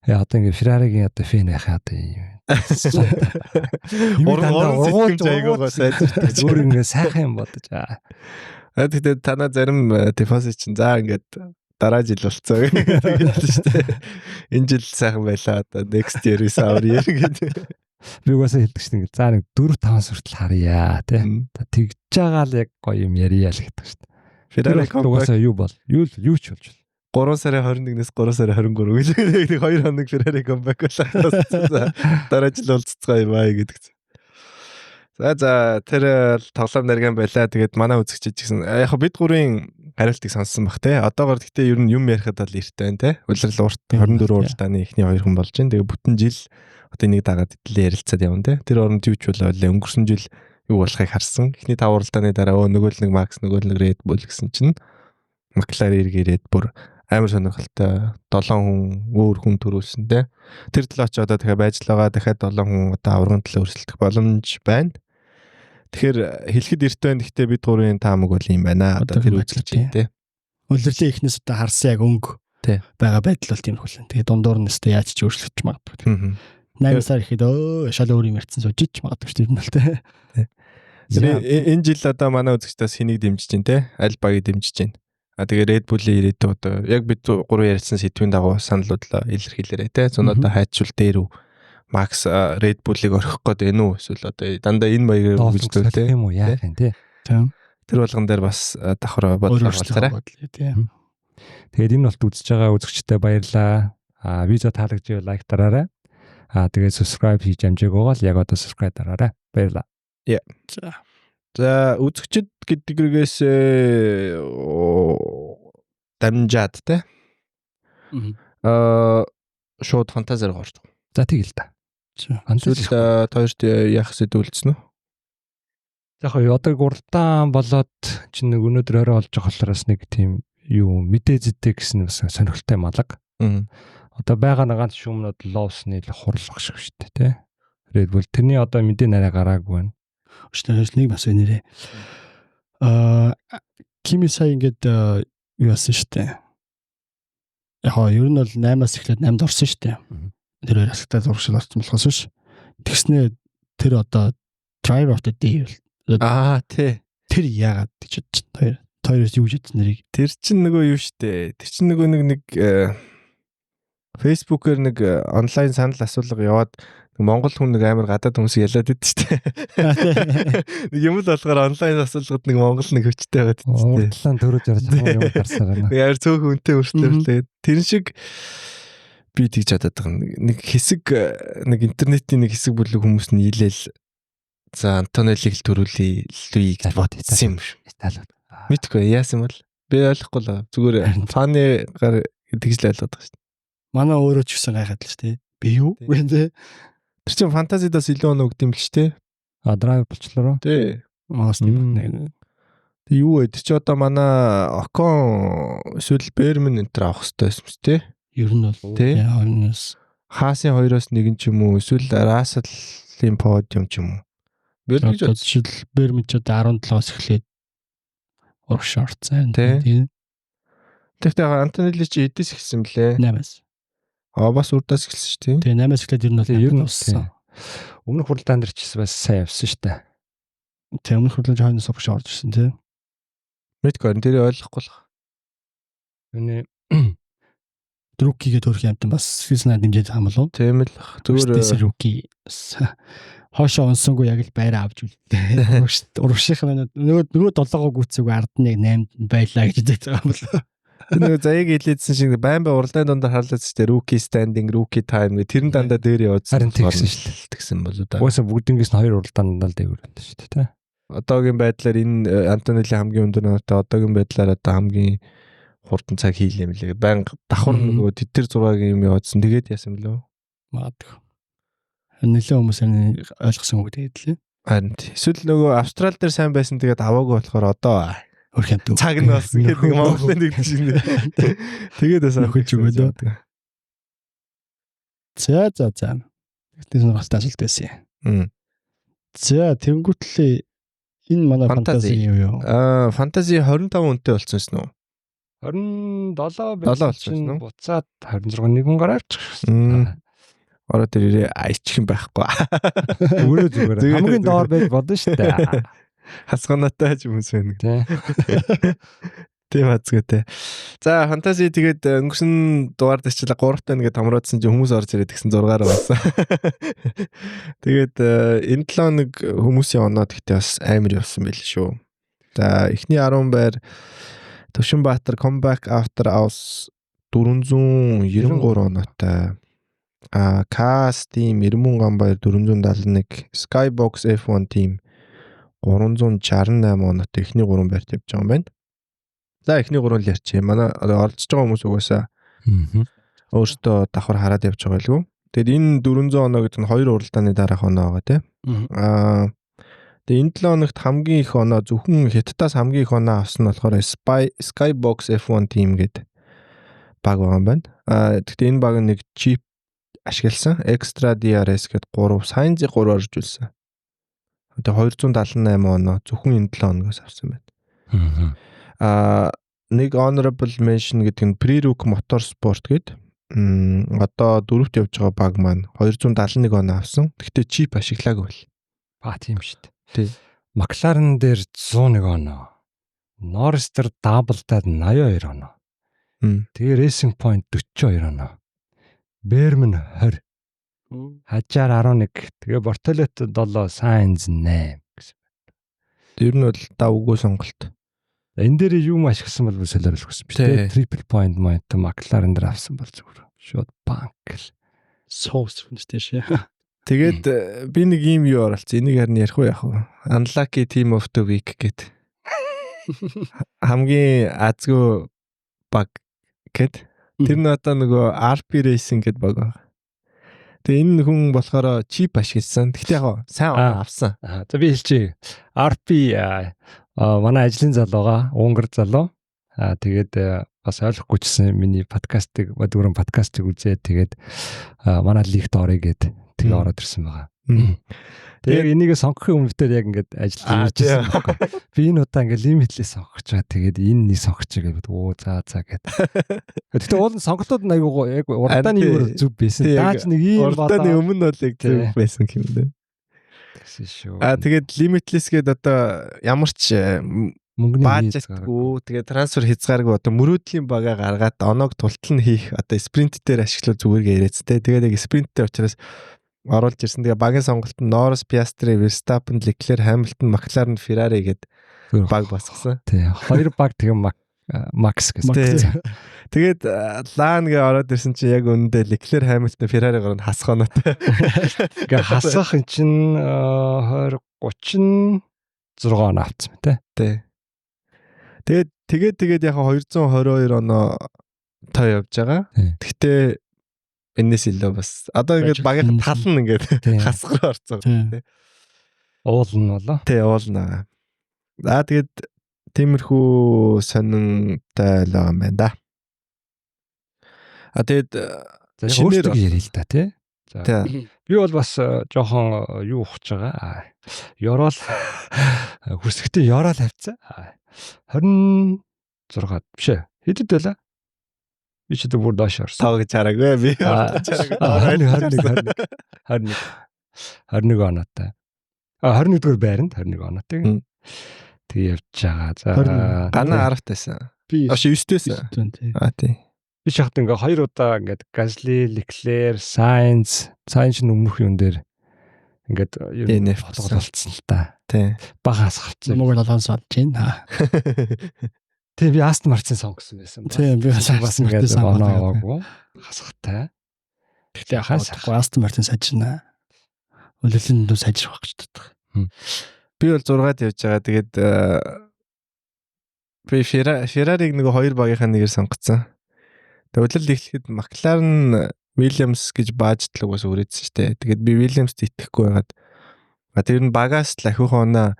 Яа одоо ингээ Ferrari-гийн одоо фэн яхаа одоо юм. Ургуул зайгуугаа сайжирдаг. Зүгээр ингээ сайхан юм бодож. Тэгээд танаа зарим тифоси чинь за ингээд дараа жил болцоо гэдэг шүү дээ. Энэ жил сайхан байлаа одоо next year is our year гэдэг. Би угаасаа хэлдэг шүү дээ. За нэг 4-5 хүртэл харъя тий. Тэгж байгаа л яг гоё юм ярья л гэдэг шүү дээ. Ferrari угаасаа юу ч болж 3 сарын 21-ээс 3 сарын 23 гэлээ 2 хоног Ferrari comeback болоо. Дараа жил болцгоо юм аа гэдэг. За тэр тоглоом нарийн байлаа. Тэгээд манай үзэгчид гэсэн яг бид гурийн хариултыг сонссон бах те. Одоогор гэхдээ ер нь юм ярихад бол эрттэй байна те. Улирал урт 24 уралдааны эхний 2 хүн болж байна. Тэгээ бүтэн жил одоо энийг дагаад идлээ ярилцаад явна те. Тэр оронд юу ч болоо өнгөрсөн жил юу болохыг харсан. Эхний 5 уралдааны дараа нөгөө л нэг Max нөгөө л нэг Red Bull гэсэн чинь McLaren ирээд бүр амар сонирхолтой 7 хүн өөр хүн төрүүлсэн те. Тэр төлөө ч одоо дахиад байж л байгаа. Дахиад 7 хүн одоо аврагын төлөө өрсөлдөх боломж байна. Тэгэхээр хэлэхэд эртөө байна. Гэхдээ бид гурвын таамаг бол юм байна. Одоо тэр үзэлж байна те. Үлрэлийн эхнээс одоо харсан яг өнгө байгаа байдал бол тийм хүлэн. Тэгээ дундуур нь өстө яаж ч өөрчлөгдөж магадгүй. 8 сар ихэд шал өөр юм ярьсан сужиж магадгүй шүү дээ те. Энэ жил одоо манай үзэгчдээс хэнийг дэмжиж байна те? Аль багийг дэмжиж байна? Тэгээ Red Bull-ийн ирээдүйд одоо яг бид гурван ярьсан сэдвийн дагуу саналуудлаа илэрхийлээрэй те. Зүүн одоо хайчвал дээр үү? Max Red Bull-ыг орхих гээд байна уу? Эсвэл одоо дандаа энэ маягаар үргэлжлүүлэх те юм уу яах юм те. Тэр болгон дээр бас давхар бодлоо болцаарай. Тэгээд энэ болт үзэж байгаа үзэгчтэй баярлалаа. Видео таалагдж байвал лайк дараарай. Тэгээд subscribe хийж амжааг байгаа л яг одоо subscribe дараарай. Баярлалаа. За үзэгчд гэдгээс дамжаад те. Шууд фантазиар гоорч. За тэг л да. Фантази хоёрт яах сэдвүүлсэн үү? За одоо гуралдаан болоод чинь нэг өнөөдөр орой олж байгаа болохоор бас нэг тийм юу мэдээ зэдэ гэсэн бас сонирхолтой малга. Одоо байгаа нагаан шүүмнүүд лоусны хурлах шиг шүү дээ тий. Red Bull тэрний одоо мэдээ нарай гараагүй байна. Өчтөр нэг бас нэрээ. Кими сая ингээд юу асан шүү дээ. Яг ер нь бол 8-аас эхлээд 8-д орсон шүү дээ. Тэр хоёр асагтаа зуршил орсон болохоос биш. Тэгснээ тэр одоо driver of the day тий. Тэр яагаад гэж бодож хоёроос юу гэж хэлсэн нэрийг. Тэр чинь нөгөө юу штэ. Тэр чинь нөгөө нэг Facebook-ээр нэг онлайн санал асуулга яваад Монгол хүн нэг амар гадаад хүмүүс ялаад идэв штэ. Нэг юм л болохоор онлайн асуулгад нэг Монгол нэг хүчтэй байгаад идэв штэ. Урдлан төрөж орж байгаа юм гарсаар байна. Яар цөөхөн үнтэй өртөрлээ. Тэр шиг би тэгж чадаад байгаа. Нэг хэсэг нэг интернетийн нэг хэсэг бүлэг хүмүүс нийлээл за Антонелиг л төрүүлээ лүй гэж бодсон юм шүү. Мэдгүй яасан бол би ойлгохгүй л зүгээр фаны-гаар тэгж л ойлгоод байгаа шүү. Манай өөрөө ч гэсэн гайхаад л шүү дээ. Би юу вэ? Тэр чинь фантазидаас илүү өнө өгд юм л шүү дээ. Драйв болчлоо. Тий. Тэг юу вэ? Тэр чи одоо манай Окон эсвэл Бермен энтер авах хэрэгтэй байсан шүү дээ. Ер нь бол тий. Хаасын хоёроос нэг нь ч юм уу эсвэл Расселын подиум ч юм уу. Бэлгэж жишээл Бермен ч одоо 17-оос эхлээд урагш орцсон тий. Тэгтээ Антонели чи эдээс эхэлсэн блэ? 8-аас. Бас урдаас эхэлсэн шүү дээ. Тий 8-аас эхлээд ер нь уссан. Өмнөх хуралдаан дээр ч бас сайн явсан шүү дээ. Тий өмнөх хуралдаан хойноос урагш орж ирсэн тий. Мэдгүй тэр ойлгохгүй л. Үний Друкигээ төрөх юмтан бас физнаа дэмжиж байгаа юм болов? Тийм л. Зүгээр Руки хоошоо онсонгүй яг л байраа авч үлдээ. Урагших нөгөө 7-гоо гүцээг ард нь яг 8-д байлаа гэж хэлж байгаа юм болов? Нөгөө заяаг хэлээдсэн шиг байн уралдаан дондор харлаад ч тийм Руки standing, Руки time гэх тэрэн дандаа дээр явуулсан. Харин тэгсэн шүү дээ. Тэгсэн болоо да. Уусаа бүгднгээс нь 2 уралдаан дандаа дээгүүр байна шүү дээ тий. Одоогийн байдлаар энэ Антонели хамгийн өндөр ноттой одоогийн байдлаар одоо хамгийн хурдан цаг хийлээ мэлээ. Банк давхар нөгөө тэтэр 6-гийн юм яваадсан. Тэгээд яасан бэлээ? Магадгүй. Нэлээд хүмүүс ойлгосон үг тэгээд лээ. Харин эсвэл нөгөө Австрал дээр сайн байсан тэгээд аваагүй болохоор одоо хөрхөнд цаг нь болсон гэдэг Монголын нэг чинь. Тэгээд бас хөлж өгөө дөө. За. Тэгтээ бас ажилт байсан. За тэнгуүтлээ энэ манай фантази юу? Фантази 25 үнэтэй болсон шнэ үү? 27 болсон. Буцаад 26 нэг хүн гараа авчихсан. Ороо тэр айчих юм байхгүй. Зүгээр. Хамгийн доор байж бодно шүү дээ. Хасганатай ч хүмүүс байна. Тийм хацгээтэй. За фантази тэгээд өнгөрсөн дугаар дээр ч 3 тань ингээд томроодсон чинь хүмүүс орж ирээд гисэн 6-аар болсон. Тэгээд энэ 7 нэг хүмүүсийн оноо гэхдээ бас амар явсан байл шүү. За эхний 10 байр Төвшинбаатар Comeback After House 493 оноотой. Каас team Ирмэн Гамбаяр 471, Skybox F1 team 368 оноотой эхний 3 байрт явж байгаа юм байна. За эхний 3 л ярьчих. Манай оролцож байгаа хүмүүс угаасаа өөртөө давхар хараад явж байгаа байлгүй. Тэгэд энэ 400 оноо гэдэг нь 2 уралдааны дараах оноо байгаа тийм. Тэгээ энэ 7 хоногт хамгийн их оноо зөвхөн Хятадаас хамгийн их оноо авсан нь болохоор Skybox F1 team гэдэг баг байгаа юм байна. Гэхдээ энэ баг нэг чип ашигласан. Extra DRS гэдэг 3 Sainz-ийг 3 оржуулсан. Тэгээ 278 оноо зөвхөн энэ 7 хоногоос авсан байна. Нэг honorable mention гэдэг нь Pre-Rook Motorsport гэдэг одоо 4-т явж байгаа баг маань 271 оноо авсан. Гэхдээ чип ашиглаагүй бол. Тийм шүү дээ. Тий. McLaren дээр 101 оноо. Norris дээр double-тад 82 оноо. Тэгээ Racing Point 42 оноо. Berman 20. Хажаар 11. Тэгээ Bortoleto 7, Sainz 8 гэсэн. Тэр нь бол давгүй сонголт. Энэ дээр юу ашигласан бол солиорлох гэсэн биш үү? Triple point McLaren дээр авсан бол зүгээр. Шууд банк л. Соус хүнтэй шээ. Тэгээд би нэг юм юу оролцсон. Энийг харин ярих уу яах вэ? Unlucky Team of the Week гэд. Хамгийн азгүй баг гэд. Тэр нь одоо нөгөө RP Racing гэд баг байна. Тэгээ энэ хүн болохоор чип ашигласан. Гэхдээ яг сайн авсан. За би хэлчихье. RP манай ажлын залууга Унгар залуу. Тэгээд бас ойлгохгүй чсэн миний подкастыг, дөрөв подкастыг үзээд тэгээд манай лигт орё гэд тэгээ ороод ирсэн байгаа. Тэгээд энийг сонгохын өмнөдөр яг ингээд ажиллаж ирсэн. Би энэ удаа ингээд лимитлээ сонгож байгаа. Тэгээд энэ нэг сонгож байгаа за гэд. Гэхдээ уул нь сонголтууд нь айгуу яг урдааны юу зүв байсан. Даач нэг ийм урдааны өмнө бол яг зүв байсан юм дээ. Тэгсэн шүү. Тэгээд limitless гээд одоо ямар ч мөнгөний баажтгүй тэгээд трансфер хязгааргүй одоо мөрөөдлийн багаа гаргаад оноог тултал нь хийх одоо спринт дээр ашиглах зүгээргээ ирээцтэй. Тэгээд яг спринттэй учраас оруулж ирсэн. Тэгээ багийн сонголт нь Norris, Piastri, Verstappen, Leclerc, Hamilton, McLaren, Ferrari гэд баг басгасан. Тий. Хоёр баг тэгээ Max гэсэн. Тэгээд Lan гээ ороод ирсэн чинь яг үнэндээ Leclerc, Hamilton, Ferrari-гоор нь хасах оноотой. Ингээ хасах юм чинь 36 он авцсан тий. Тий. Тэгээд яг 222 оноо тоо явж байгаа. Гэхдээ энэс илүү бас одоо ингээд багийн тал нь ингээд хасгаар орцсон тий. Уул нь болоо. Тий, уул нь. Тэгээд тиймэрхүү сонинтай л байгаа юм байна да. Тэгээд шинээр ярил л да тий. За. Би бол бас жоохон юу ухаж байгаа. Ёроол хүсэгтээ ёроол авцсан. 26 биш ээ. Хэдэд байлаа? Би ч бүр доош орсон. Тав гэж хараагүй би. 21 оноотой. 21 дугаар байранд 21 оноотой. Тэг явж байгаа. За. Ганаа 10-тайсан. Би 9-тайсан. Тий. Би шахт ингээ 2 удаа ингээд Gasly, Leclerc, Sainz өмнөх юм дээр ингээд толголцсон л та. Тий. Багаас гарцсан. Мөнгө олонс олж байна. Тий, би Aston Martin сонгосон байсан. Тий, би бас ингээд оноогүй хасахтай. Гэхдээ хасахгүй Aston Martin сажирна. Үлэлийн дүү сажирах гэж боддог. Би бол 6-ад явж байгаа. Тэгээд би Ferrari-г нэг 2 багийнхаа нэгээр сонгоцсон. Тэгвэл эхлэхэд McLaren Williams гэж баажтлаг бас өрөөдсөн шүү дээ. Тэгээд би Williams-д итгэхгүй байгаад тэр нь багаас л ахиухан оноо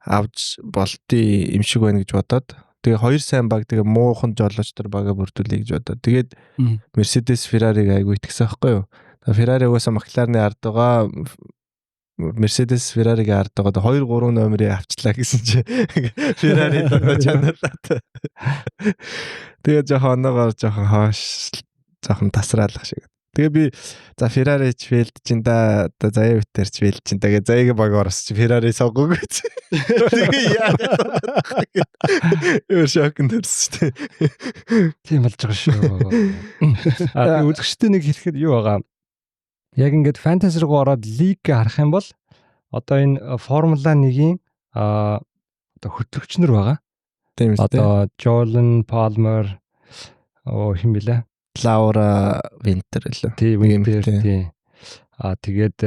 авч болтыг юм шиг байна гэж бодоод тэгээ 2 сайн баг тэгээ муухан жолооч төр бага бүрдүүлэе гэж бодоод тэгээд Mercedes Ferrari-г айгу итгэсэн байхгүй юу. Ferrari угаасаа McLaren-ы ард байгаа Mercedes Ferrari-г ард байгаа 2 3 номерыг авчлаа гэсэн чи Ferrari дөрөж чаналаа. Тэгээ жоохон оноогоор жоохон хоош жоохон тасраалах шиг. Тэгээ би за Ferrari ч фейлд чин да заяа битэр ч фейлд чин тэгээ заяагийн баг орос чи Ferrari сонгоогүй. Тэгээ яа. Юу шокнд төрсөн шүү дээ. Тийм болж байгаа шүү. Би үзэгчтэй нэг хэлэхэд юу байгаа. Яг ингээд фэнтези руу ороод лиг харах юм бол одоо энэ Формула 1-ийн одоо хөтлөгчнөр байгаа. Тийм үү. Одоо Jolyon Palmer хин билээ? Laura Winter лөө. Тийм Winter тийм. Тэгээд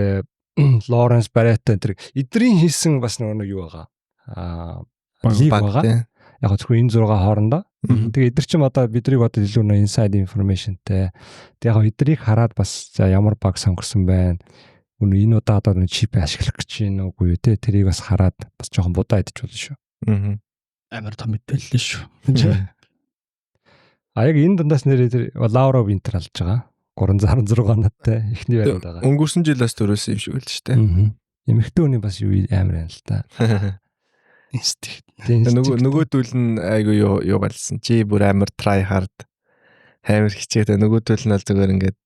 Lawrence Barrett энэ эдрийн хийсэн бас нэг юу байгаа. Лиг байгаа. Яг зөвхөн энэ 6 хоорондоо. Тэгээ эдгэр чим одоо бидрийг одоо илүү нөө inside informationтэй. Тэгээ яг эдрийг хараад бас за ямар баг сонгосон байна. Үнэ энэ удаа одоо чип ашиглах гэж байна уугүй юу те. Тэрийг бас хараад бас жоохон будаа идэж болно шүү. Амар том мэдээлэл шүү. Яг энэ дундаас нэрээ тэр Лаура Винтер алж байгаа. 316 оноотой эхний байранд байгаа. Өнгөрсөн жил бас төрөөсөн юм шиг байл шүү дээ. Эмэгтэй хүний бас юу амар юм л та. Инстинкт. Нөгөөдөл нь айгу юу галсан. Чи бүр амар try hard. Амар хичээдэг. Нөгөөдөл нь бол зүгээр ингээд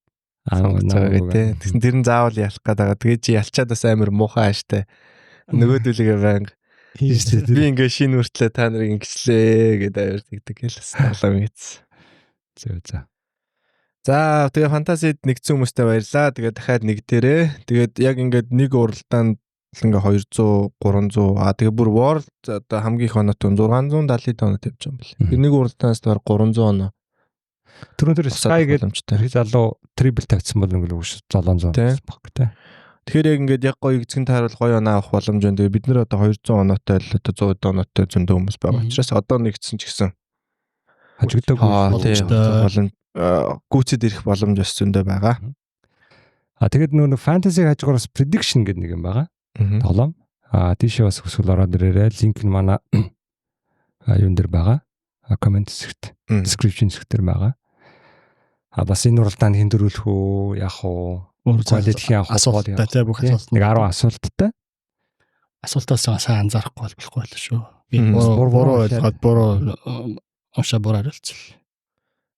сонгоцгоо тий. Тэгсэн тэр нь заавал ялах гэдэг. Тэгээ чи ялчаад бас амар муухай ааштай. Нөгөөдөлгээ байнга. Би ингээд шинэ үртлээ та нарыг ингэчлээ гэдэг амар тэгдэг хэлсэн. Тоглоом ийц. За. За тэгээ фантазид нэгдсэн хүмүүстэй баярлаа. Тэгээ дахиад нэгдээрээ. Тэгээд яг ингээд нэг уралдаанд ингээ 200 300 тэгээ бүр world одоо хамгийн их оноотой 670 оноо тавьж байгаа юм байна. Тэр нэг уралдаанаас дээр 300 оноо. Тэр Sky гэдэг залуу triple тавьсан бол ингээ 700 баг тий. Тэгэхээр яг ингээд яг гоё эзэн тааруул гоё оноо авах боломж байна. Тэгээ бид нэр одоо 200 оноотой л одоо 100 оноотой зөндөө хүмүүс байгаа. Учраас одоо нэгдсэн ч гэсэн хажигдаг боломж гүйцэд ирэх боломж бас зөндөө байгаа. Тэгээд нөгөө fantasy хажуугаар бас prediction гэдэг нэг юм байгаа. Тоглоом. Тийшээ бас хүсвэл ороод ирээрээ. Линк нь манай юун дээр байгаа. Comment хэсэгт, description хэсэгтэр байгаа. Бас энэ уралдаанд хиндрүүлэх үү, яах уу? Quality-ийн асуулттай тий бүх асуулт. Нэг 10 асуулттай. Асуултаас сайн анзаарахгүй болохгүй л шүү. Би буруу ойлгоод буруу ошоо буруу хариулцлаа.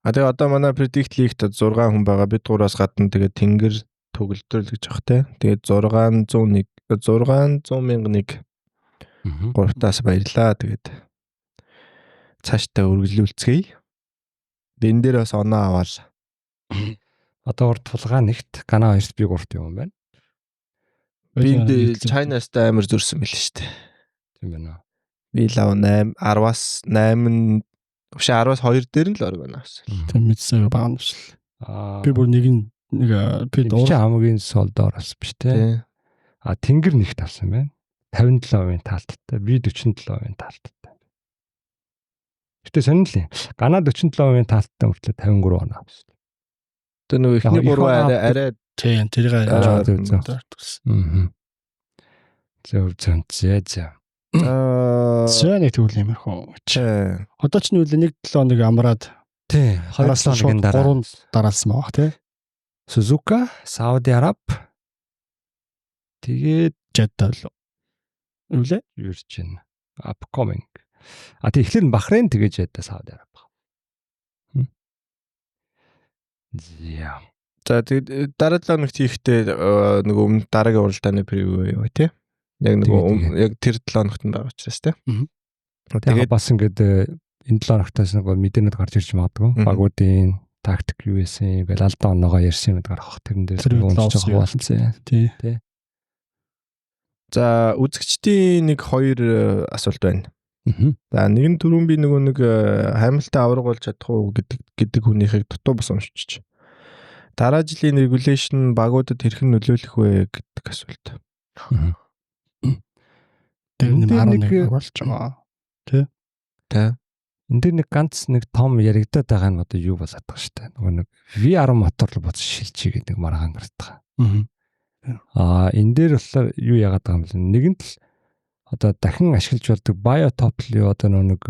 Тэгээ одоо манай predict league-т 6 хүн байгаа. Бид гураас гадна тэгээ тэнгэр төгөлдрөл гэж баг те. Тэгээд 600,001 гуравтаас баярлаа. Тэгээд цаашдаа үргэлжлүүлцгээе. Энэ дээр бас оноо аваад одоо урд тулгаа нэгт Гана 2-т би 3-т юм байна. Би China-ст амар зөрсөн мэл шүү дээ. Тийм байна. Би лав 8 10-аас 8 биш 10-аас 2 дээр нь л орог байна. Тийм мэдсээ баан биш л. Би бүр нэг би дуур хамгийн солдоор бас биш те. Тэнгэр нэгт авсан байна. 57% таалттай. Би 47% таалттай. Гэтэ сонирхолтой. Гана 47% таалттай мөртлөө 53 оноо авсан. Тэр нөгөө ихний 3 арай тийм тэрийг нэг тэгвэл юм хөө. Одоо ч нүлээ 1-7 хоног амраад тий 2 хоногийн дараа 3 дараалсан баг тий. Сузука, Сауди Араб. Тэгээд Жадда л. Үлээ Virgin upcoming. Тэг эхлэр нь Бахрейн тэгэж Жадда Сауди Араб. Зя. За тэгээд дараа 7 хоногт хийхдээ нөгөө өмнө дараагийн уралдааны превью юу тий. Яг нөгөө яг тэр 7 хоногт нь байгаа учраас тий. Тэгээд бас ингээд энэ 7 хоногтоос нөгөө мэдээнүүд гарч ирж магадгүй. Багуудын тактик юу байсан ингээл алдаа оноогоо ярьсан юм гарах тэрэн дээр уншиж байгаа болсон. Тий. За үзэгчдийн нэг 2 асуулт байна. За нэг нь түрүүн би нөгөө нэг Хамилтон авраг болж чадах уу гэдэг хүнийхийг дутуу бас уншиж. Дараа жилийн regulation багуудад хэрхэн нөлөөлөх вэ гэдэг асуулт. Тэр нэг 11 болж байгаа. Тий. Энд дээр нэг ганц нэг том яригадаад байгаа нь одоо юу болоод байгаа шүү дээ. Нөгөө нэг V10 мотор л боц шилжиж гэдэг маргаан гардаг. Энэ дээр болохоор юу яагаад байгаа юм бэ? Нэгэнт л одоо дахин ашиглаж болдог biotop-ly одоо нэг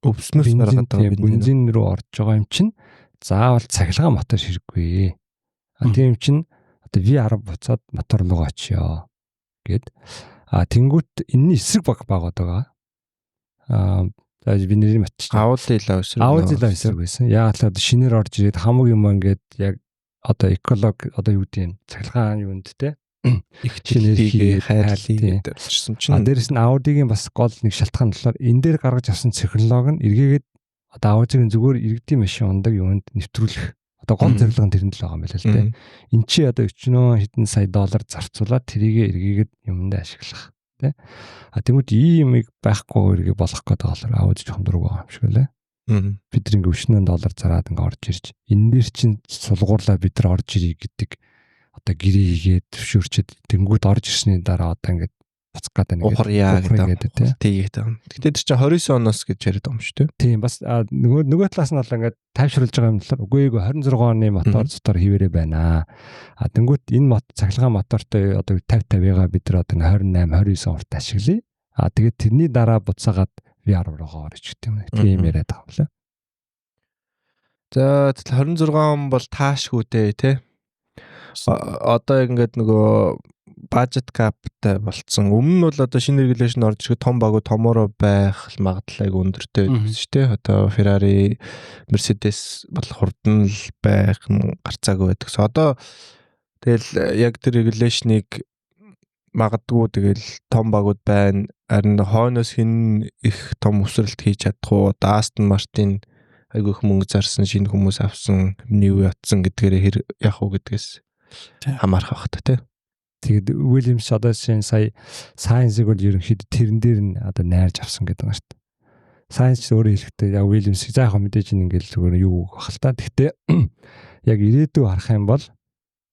өвснөөс гаргаад байгаа бензин рүү орж байгаа юм чинь заавал цахилгаан мотор хэрэггүй. Тийм чинь одоо V10 буцаад мотор руу очиё гэд. Тэнгүүт энэний эсрэг багууд байгаа. Би нэрийг матчих. Аудил эсрэг байсан. Яагаад л шинээр орж ирээд хамаг юм ингээд яг одоо эколог одоо юу гэдэг юм цахилгаан юунд те их чинэрийг хайлтыг болчихсон чинь дээрэс нь Audi-гийн бас гол нэг шалтгаан болохоор энэ дээр гаргаж авсан технологи нь эргээгээд одоо Audi-гийн зүгээр иргэдийн машин ундаг юунд нэвтрүүлэх одоо гол зорилго нь тэрэнд л байгаа юм байна л те. Энд чи одоо 40 хэдэн сая доллар зарцуулаад тэрийг эргээгээд юмд ашиглах те. Тэгмүүд ийм юмыг байхгүй эргээ болох гэдэг болохоор Audi жоохон дург байгаа юм шиг лээ. Бид нэг $40 зараад ингээ орж ирж энэ дээр чинь сулгуурлаа бид нар орж ирье гэдэг одоо гэрээ хийгээд төвшөөрчөд тэнгууд орж ирсний дараа одоо ингээ буцах гэдэг нэг ухарьяа гэдэг тийм. Гэтэ тэр чинь 29 оноос гэж яриад байгаа юм шүү дээ. Тийм бас нөгөө талаас нь бол ингээ тайвшруулж байгаа юм болохоор үгүй 26 оны мотор зотор хийвэрэ байна. Тэнгууд энэ цахилгаан мотортой одоо 50-50-ыг бид нар одоо 28-29 урт ашиглая. Тэгээд тэрний дараа буцаагаад VR руугаа орж ирэх юм. Тийм яриад байгаа юм лээ. За 26 он бол таашгүй тий. Одоо ингээд нөгөө budget capтай болцсон. Өмнө нь бол одоо шинэ regulation орж ирэх том багуу томороо байх магадлал айгу өндөртэй байдаг шүү дээ. Одоо Ferrari, Mercedes бол хурдан л байх нь гарцаагүй байдаг. Одоо тэгэл яг тэр regulation-ыг магадгүй тэгэл том багууд байна. Харин хойноос хин их том өсрэлт хийж чадахгүй. Одоо Aston Martin айгу их мөнгө зарсан, шинэ хүмүүс авсан, new ятсан гэдгээр яг уу гэдгээс хамаарах байх та тий. Тэгээд Williams одоо сая Science-ыг бол ерөнхийдөө тэрэн дээр нь одоо найрж авсан гэдэг байна шүү дээ. Science өөрөө хэлэхдээ яг Williams-ийг заахаа мэдээж ингээл зүгээр юу бах л та. Гэхдээ яг ирээдүй харах юм бол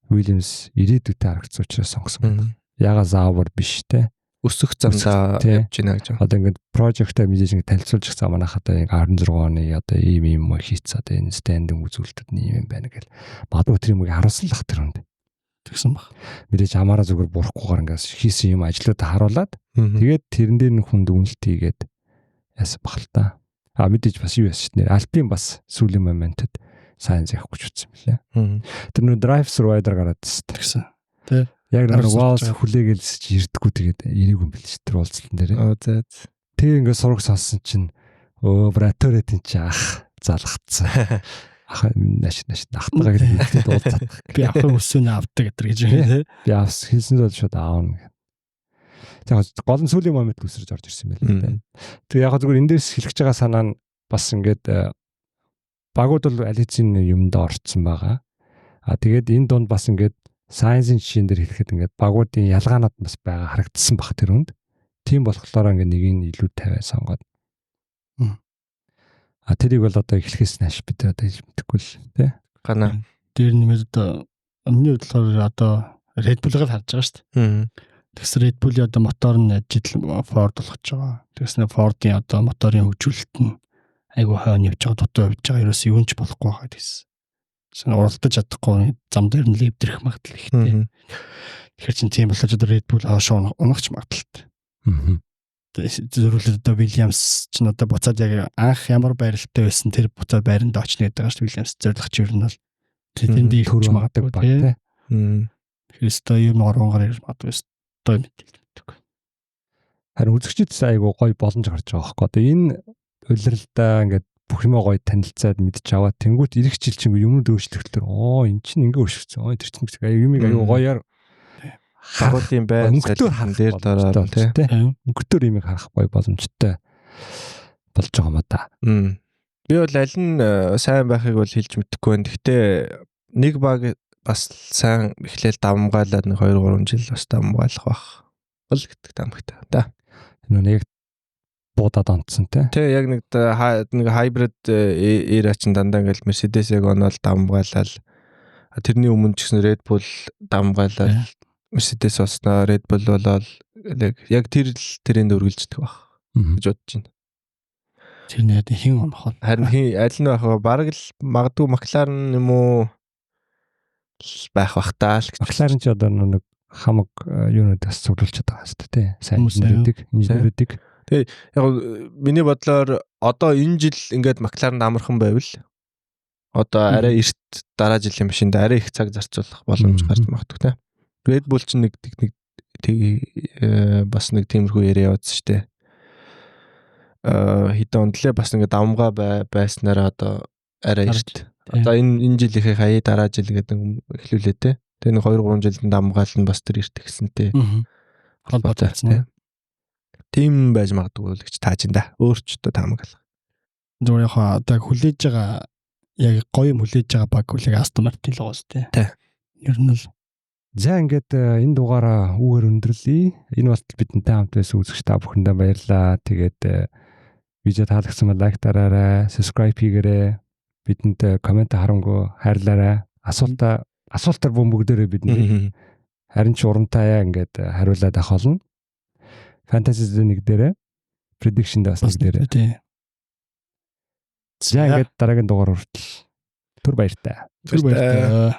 Williams ирээдүйтэй харагдсан учраас сонгосон байна. Яга заавар биш те. Өсөх замдаа явж байна гэж. Одоо ингээд project-а мэдээж ингээд танилцуулж байгаа манайхаа одоо 16 оны одоо ийм хийц одоо энэ стендинг үзүүлэлтүүд нь ийм байна гэл. Бадуу тэр юмыг харуулсан л ах тэр хүнд. Тэгсэн баг. Мэдээж амаараа зүгээр бурахгүйгээр ингээд хийсэн юм ажлууд харуулад тэгээд тэрэн дээр нь хүнд үнэлт хийгээд яасан баг л та. Мэдээж бас юу яасан шүү дээ. Альпин бас сүүлийн моментод Science явах гэж утсан мөлий. Тэр нөө Drive Survivor гараад тэгсэн. Тэ. Яг нэг ваус хүлээгээл чи ирдэггүй тэгээд ирээгүй юм бэл чи тэр уулзалтан дээр. За. Тэг ингээд сураг сонсон чинь Браторет энэ чи ах залгацсан. Ах нааш ахтагаа гэдэг уулзаад. Би ахын өсөөнө авдаг гэдэг гэж байна тий. Би авс хэлсэн бол шууд аавна. Тэгээд гол нь сүүлийн момент үсэрж орж ирсэн юм байна. Тэг яг зүгээр энэ дээрс хэлж байгаа санаа нь бас ингээд багууд бол ализийн юмд орцсон байгаа. Тэгээд энэ донд бас ингээд Science-ийн жишээн дээр хэлэхэд ингээд багуудын ялгаанууд бас байгаа харагдсан баг тэр үнд. Тийм болохоор ингээд нэг нь илүү 50 сонгоод. Тэрийг бол одоо эхлэхээс нааш бид одоо хэлж мэдэхгүй л тий. Гана. Дээр нэмээд одоо өмнө нь болохоор одоо Red Bull-ыг харж байгаа шүү дээ. Тэгс Red Bull-ийн одоо мотор нь ажил Ford болгож байгаа. Тэгснэ Ford-ийн одоо моторын хөгжүүлэлт нь айгүй хойно явж байгаа, дутуу явж байгаа. Ерөөс юунч болохгүй байгаа гэсэн. Уралдаж чадахгүй зам дээр нь левдэрэх магадлал ихтэй. Тэгэхээр чинь тийм болоод одоо Red Bull хаашаа унагч магадлалтай. Зөвлөлд одоо Williams ч н одоо буцаад яг анх ямар байралтай байсан тэр буцаад байранд очно гэдэг байгаа шүү Williams зорилго ч ер нь бол тэнд ирэх магадгүй тий. Χριστо юм оргонгаар ирж магадгүй өстой мэдээлдэг. Харин үзэгчид айгу гоё боломж гарч байгаа байхгүй. Одоо энэ улиралдаа ингээд бүх юм гоё танилцаад мэдж аваад тэнгуут ирэх жил чинь юмд өөрчлөлтөөр энэ чинь ингээ өөрчлөгдсөн. Тэр чинь юмыг аюу гоёар багуудын байр салхин дээр дараа тий. Өнгөтөр юмыг харах гоё боломжтой болж байгаа юм да. Би бол аль нь сайн байхыг бол хэлж мэдэхгүй байна. Гэхдээ нэг баг бас сайн эхлээл давмгаалаад нэг 2-3 жил бас давмгаалах бах. Бол гэдэг тамхтай да. Нэг буудаад онцсон тий. Тэг яг нэг hybrid era чинь дандаа ингээл Mercedes-ийг оноол давмгаалал. Тэрний өмнө ч гэсэн Red Bull давмгаалал. Mercedes осноо Red Bull болол яг тэр тэрэнд үргэлжлэх бах гэж бодож байна. Тэр нэг хин онохоо. Харин аль нь байх вэ? Бараг л магадгүй McLaren юм уу байх бах таа л гэж. McLaren ч одоо нэг хамаг юунаас цуглуулж байгаа шүү дээ. Сайн инженерүүдийг. Тэгээ яг миний бодлоор одоо энэ жил ингээд McLaren амархан байвал одоо арай эрт дараа жилийн машинд арай их цаг зарцуулах боломж гарч магадгүй те. Red Bull ч нэг бас нэг тиймэрхүү яриа явуулсан шүү дээ. Хэдэн ондлээ бас ингээд давмгаа байснараа одоо арай эрт. Одоо энэ жилийнхээ хаяа дараа жил гэдэг эхлүүлээ те. Тэгээ нэг 2-3 жилийн дамгаал нь бас тэр эрт гисэнтэй. Холбоотой те. Тийм байж магадгүй л гэж тааж энэ. Өөрчдөө таамаглах. Зүгээр яхаа одоо хүлээж байгаа яг гоё юм хүлээж байгаа баг хүлээг Aston Martin л гоос те. Ер нь л за ингээд энэ дугаараа үүгээр өндөрлөе. Энэ болтол бидэнтэй хамт байсан үзэгч та бүхэндээ баярлалаа. Тэгээд видео таалагдсан бол лайк дараарай, subscribe хийгээрэй. Бидэнд комент харангуй хайрлаарай. Асуултаар бүгдээрээ бидний харин ч урамтайа ингээд хариулаад авах болно. Fantasy Zone нэг дээрээ prediction дээр бас нэг дээрээ. За ингээд дараагийн дугаар хүртэл түр баяртай. Түр баяртай.